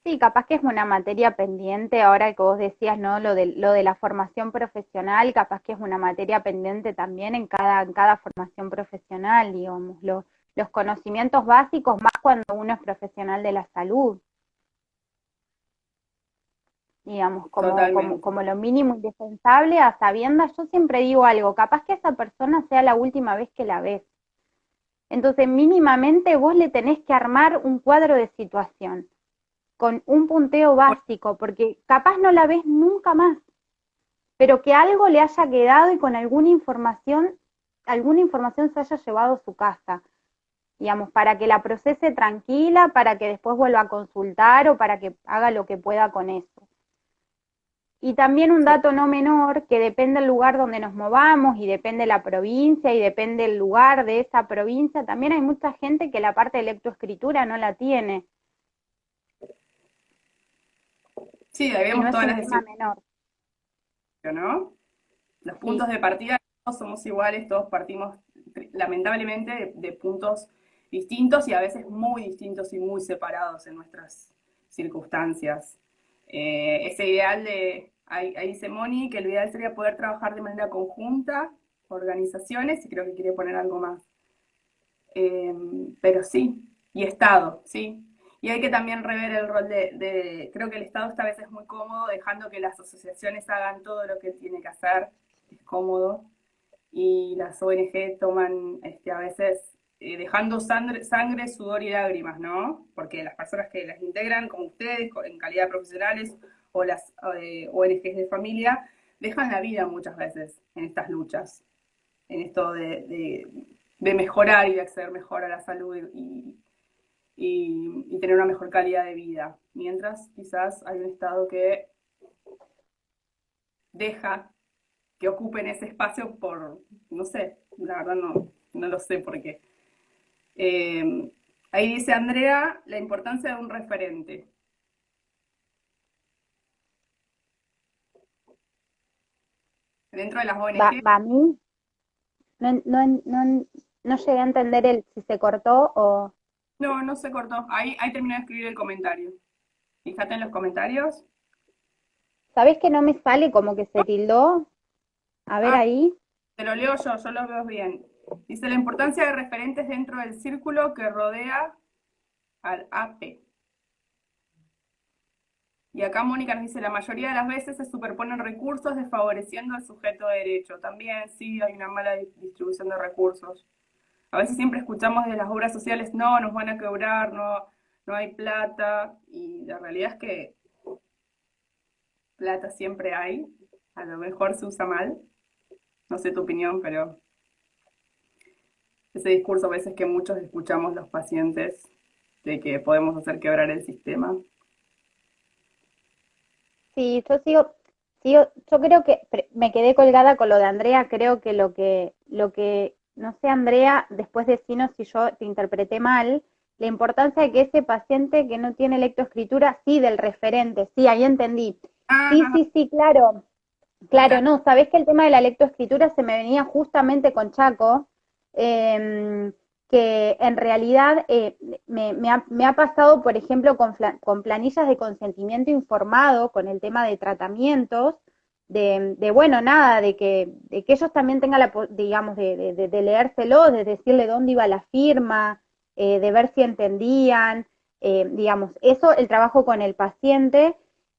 Sí, capaz que es una materia pendiente, ahora que vos decías, ¿no? Lo de la formación profesional, capaz que es una materia pendiente también en cada formación profesional, digamos, los conocimientos básicos, más cuando uno es profesional de la salud, digamos, Totalmente. como lo mínimo indispensable, a sabiendas, yo siempre digo algo, capaz que esa persona sea la última vez que la ves. Entonces, mínimamente vos le tenés que armar un cuadro de situación con un punteo básico, porque capaz no la ves nunca más, pero que algo le haya quedado y con alguna información se haya llevado a su casa, digamos, para que la procese tranquila, para que después vuelva a consultar o para que haga lo que pueda con eso. Y también un Sí. dato no menor, que depende del lugar donde nos movamos y depende la provincia y depende el lugar de esa provincia, también hay mucha gente que la parte de lectoescritura no la tiene, Sí, y no debemos es todas un las tema desigualdades, menor. ¿no? Los Sí, puntos de partida, todos somos iguales, todos partimos lamentablemente de puntos distintos y a veces muy distintos y muy separados en nuestras circunstancias. Ese ideal ahí dice Moni, que el ideal sería poder trabajar de manera conjunta, organizaciones, y creo que quiere poner algo más. Eh, pero sí, y Estado, sí. Y hay que también rever el rol creo que el Estado esta vez es muy cómodo, dejando que las asociaciones hagan todo lo que tiene que hacer, es cómodo, y las ONG toman a veces dejando sangre, sudor y lágrimas, ¿no? Porque las personas que las integran, como ustedes, en calidad de profesionales, o las ONGs de familia, dejan la vida muchas veces en estas luchas, en esto de mejorar y de acceder mejor a la salud y tener una mejor calidad de vida. Mientras quizás hay un Estado que deja que ocupen ese espacio por, no sé, la verdad no lo sé por qué. Eh, Ahí dice Andrea la importancia de un referente. Dentro de las va, ONG, va a mí, no llegué a entender si se cortó o... no se cortó. Ahí terminé de escribir el comentario. Fíjate en los comentarios. ¿Sabés que no me sale como que se tildó? A ver Ah, ahí. te lo leo yo lo veo bien. Dice la importancia de referentes dentro del círculo que rodea al AP. Y acá Mónica nos dice, la mayoría de las veces se superponen recursos desfavoreciendo al sujeto de derecho. También sí hay una mala distribución de recursos. A veces siempre escuchamos de las obras sociales, no, nos van a quebrar, no hay plata. Y la realidad es que plata siempre hay. A lo mejor se usa mal. No sé tu opinión, pero ese discurso a veces que muchos escuchamos los pacientes de que podemos hacer quebrar el sistema. Sí, yo creo que me quedé colgada con lo de Andrea, creo que no sé, Andrea, después decinos si yo te interpreté mal, la importancia de que ese paciente que no tiene lectoescritura, sí, del referente, sí, ahí entendí. Sí, Ah, sí, sí, claro, claro, claro. no, sabés que el tema de la lectoescritura se me venía justamente con Chaco, eh, que en realidad me ha pasado, por ejemplo, con planillas de consentimiento informado, con el tema de tratamientos, bueno, nada, de que ellos también tengan digamos, de leérselo, de decirle dónde iba la firma, de ver si entendían, digamos, eso, el trabajo con el paciente,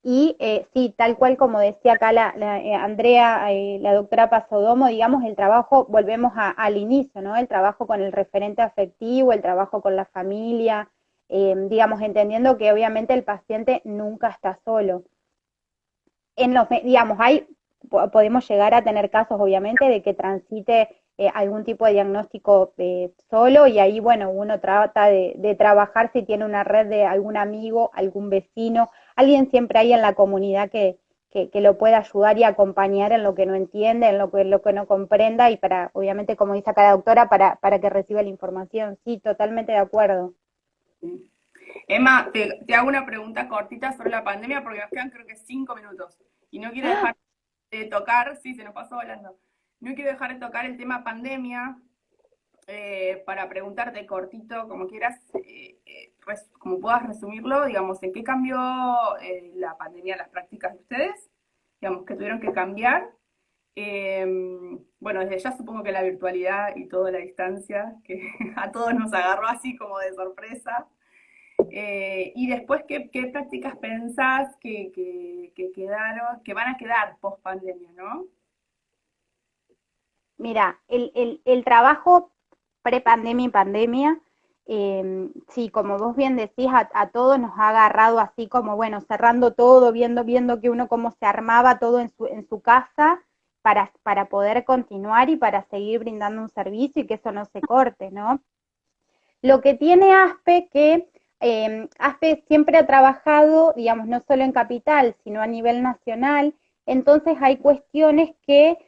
y sí, tal cual como decía acá Andrea, la doctora Pasodomo, digamos, el trabajo, volvemos al inicio, ¿no? El trabajo con el referente afectivo, el trabajo con la familia, digamos, entendiendo que obviamente el paciente nunca está solo. Digamos, podemos llegar a tener casos, obviamente, de que transite algún tipo de diagnóstico solo, y ahí, bueno, uno trata de trabajar si tiene una red de algún amigo, algún vecino, alguien siempre ahí en la comunidad que lo pueda ayudar y acompañar en lo que no entiende, en lo que no comprenda, y para, obviamente, como dice acá la doctora, para que reciba la información. Sí, totalmente de acuerdo. Emma, te hago una pregunta cortita sobre la pandemia porque nos quedan creo que 5 minutos y no quiero dejar de tocar, sí, se nos pasó volando, no quiero dejar de tocar el tema pandemia para preguntarte cortito, como quieras, como puedas resumirlo, digamos, ¿en qué cambió la pandemia las prácticas de ustedes? Digamos, que tuvieron que cambiar. Eh, bueno, desde ya supongo que la virtualidad y toda la distancia, que a todos nos agarró así como de sorpresa. Y después, ¿qué prácticas pensás que quedaron, que van a quedar post pandemia, ¿no? Mira, el trabajo pre-pandemia y pandemia, sí, como vos bien decís, a todos nos ha agarrado así como, bueno, cerrando todo, viendo que uno cómo se armaba todo en su casa para poder continuar y para seguir brindando un servicio y que eso no se corte, ¿no? Lo que tiene ASPE, que ASPE siempre ha trabajado, digamos, no solo en capital, sino a nivel nacional, entonces hay cuestiones que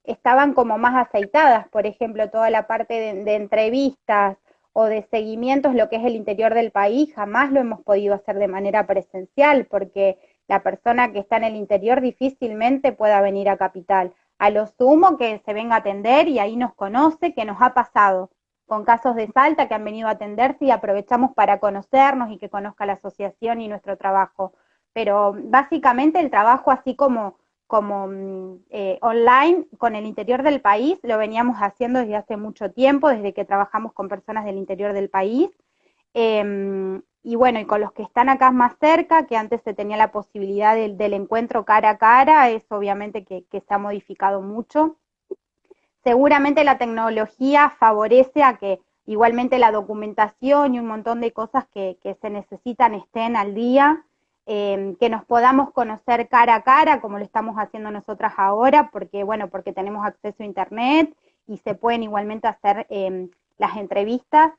estaban como más aceitadas, por ejemplo, toda la parte de entrevistas o de seguimientos, lo que es el interior del país, jamás lo hemos podido hacer de manera presencial, porque la persona que está en el interior difícilmente pueda venir a capital. A lo sumo que se venga a atender y ahí nos conoce, que nos ha pasado con casos de Salta que han venido a atenderse, y aprovechamos para conocernos y que conozca la asociación y nuestro trabajo. Pero básicamente el trabajo así como online con el interior del país lo veníamos haciendo desde hace mucho tiempo, desde que trabajamos con personas del interior del país. Y bueno, y con los que están acá más cerca, que antes se tenía la posibilidad del encuentro cara a cara, eso obviamente que se ha modificado mucho. Seguramente la tecnología favorece a que igualmente la documentación y un montón de cosas que se necesitan estén al día, que nos podamos conocer cara a cara, como lo estamos haciendo nosotras ahora, porque, bueno, porque tenemos acceso a internet y se pueden igualmente hacer las entrevistas.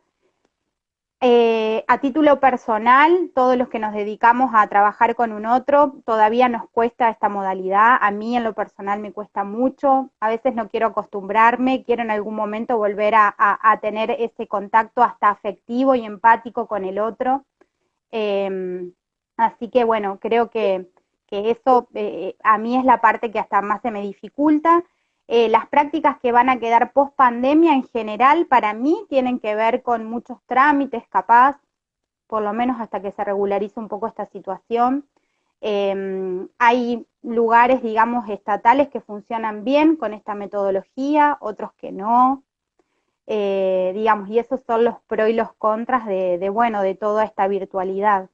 A título personal, todos los que nos dedicamos a trabajar con un otro, todavía nos cuesta esta modalidad. A mí en lo personal me cuesta mucho. A veces no quiero acostumbrarme, quiero en algún momento volver a tener ese contacto hasta afectivo y empático con el otro. Así que bueno, creo que eso a mí es la parte que hasta más se me dificulta. Las prácticas que van a quedar post pandemia en general para mí tienen que ver con muchos trámites, capaz, por lo menos hasta que se regularice un poco esta situación. Hay lugares, digamos, estatales que funcionan bien con esta metodología, otros que no. Digamos, y esos son los pros y los contras bueno, de toda esta virtualidad.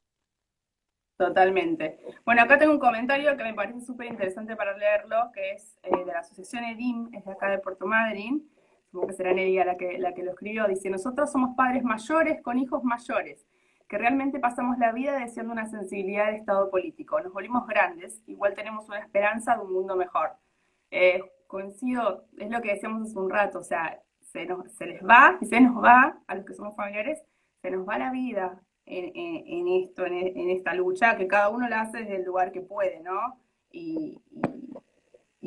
Totalmente. Bueno, acá tengo un comentario que me parece súper interesante para leerlo, que es de la asociación EDIM, es de acá de Puerto Madryn, supongo que será Neria la que lo escribió. Dice: nosotros somos padres mayores con hijos mayores, que realmente pasamos la vida deseando una sensibilidad del estado político. Nos volvimos grandes, igual tenemos una esperanza de un mundo mejor. Coincido, es lo que decíamos hace un rato, o sea, se les va y se nos va, a los que somos familiares, se nos va la vida en esto, en esta lucha, que cada uno la hace desde el lugar que puede, ¿no? Y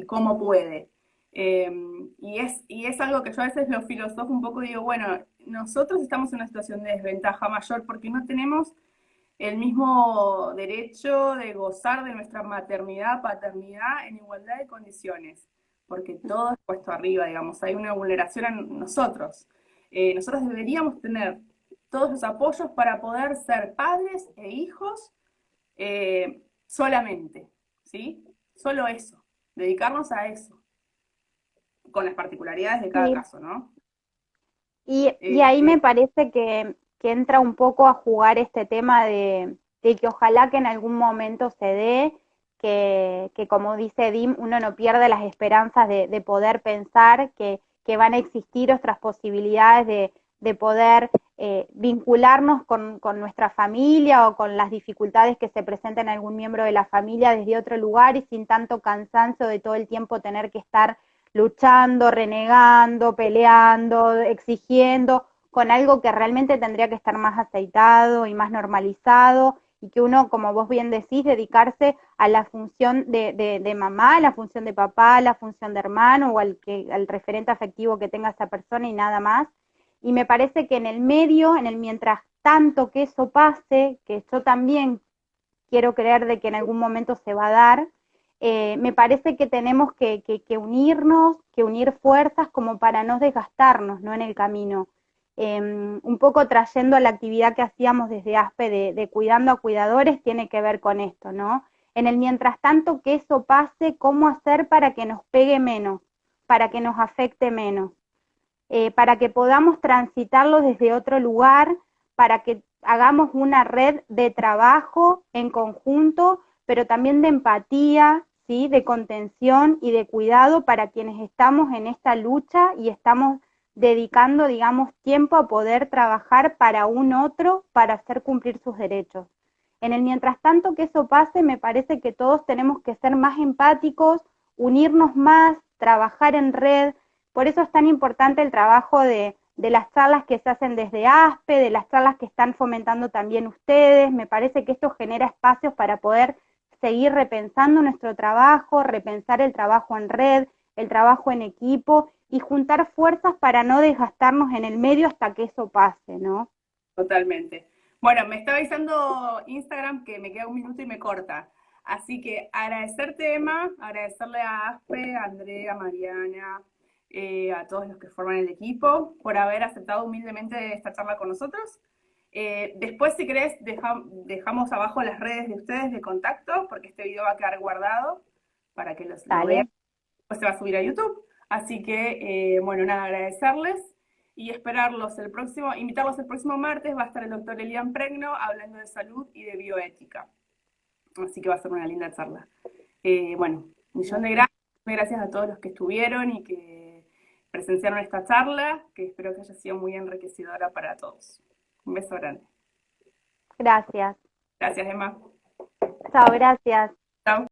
cómo puede. Y es algo que yo a veces lo filosofo un poco y digo, bueno, nosotros estamos en una situación de desventaja mayor porque no tenemos el mismo derecho de gozar de nuestra maternidad, paternidad en igualdad de condiciones, porque todo es puesto arriba, digamos, hay una vulneración a nosotros. nosotros deberíamos tener todos los apoyos para poder ser padres e hijos solamente, ¿sí? Solo eso, dedicarnos a eso, con las particularidades de cada Sí. caso, ¿no? Y ahí me Este, parece que entra un poco a jugar este tema de que ojalá que en algún momento se dé, que como dice Dim, uno no pierda las esperanzas de poder pensar que van a existir otras posibilidades de poder vincularnos con nuestra familia o con las dificultades que se presenten en algún miembro de la familia desde otro lugar y sin tanto cansancio de todo el tiempo tener que estar luchando, renegando, peleando, exigiendo, con algo que realmente tendría que estar más aceitado y más normalizado y que uno, como vos bien decís, dedicarse a la función de mamá, a la función de papá, a la función de hermano o al referente afectivo que tenga esa persona y nada más. Y me parece que en el medio, en el mientras tanto que eso pase, que yo también quiero creer de que en algún momento se va a dar, me parece que tenemos que unirnos, que unir fuerzas como para no desgastarnos, ¿no? En el camino. Un poco trayendo a la actividad que hacíamos desde ASPE de cuidando a cuidadores, tiene que ver con esto, ¿no? En el mientras tanto que eso pase, ¿cómo hacer para que nos pegue menos, para que nos afecte menos? Para que podamos transitarlo desde otro lugar, para que hagamos una red de trabajo en conjunto, pero también de empatía, ¿sí? De contención y de cuidado para quienes estamos en esta lucha y estamos dedicando, digamos, tiempo a poder trabajar para un otro, para hacer cumplir sus derechos. En el mientras tanto que eso pase, me parece que todos tenemos que ser más empáticos, unirnos más, trabajar en red. Por eso es tan importante el trabajo de las charlas que se hacen desde ASPE, de las charlas que están fomentando también ustedes. Me parece que esto genera espacios para poder seguir repensando nuestro trabajo, repensar el trabajo en red, el trabajo en equipo y juntar fuerzas para no desgastarnos en el medio hasta que eso pase, ¿no? Totalmente. Bueno, me está avisando Instagram que me queda un minuto y me corta. Así que agradecerte, Emma, agradecerle a Aspe, a Andrea, a Mariana, a todos los que forman el equipo por haber aceptado humildemente esta charla con nosotros. Después, si querés, dejamos abajo las redes de ustedes de contacto, porque este video va a quedar guardado para que lo vean. Dale. Después se va a subir a YouTube. Así que, bueno, nada, agradecerles y esperarlos el próximo, invitarlos el próximo martes, va a estar el doctor Elian Pregno hablando de salud y de bioética. Así que va a ser una linda charla. Bueno, millón de gracias a todos los que estuvieron y que presenciaron esta charla, que espero que haya sido muy enriquecedora para todos. Un beso grande. Gracias. Gracias, Emma. Chao, gracias. Chao.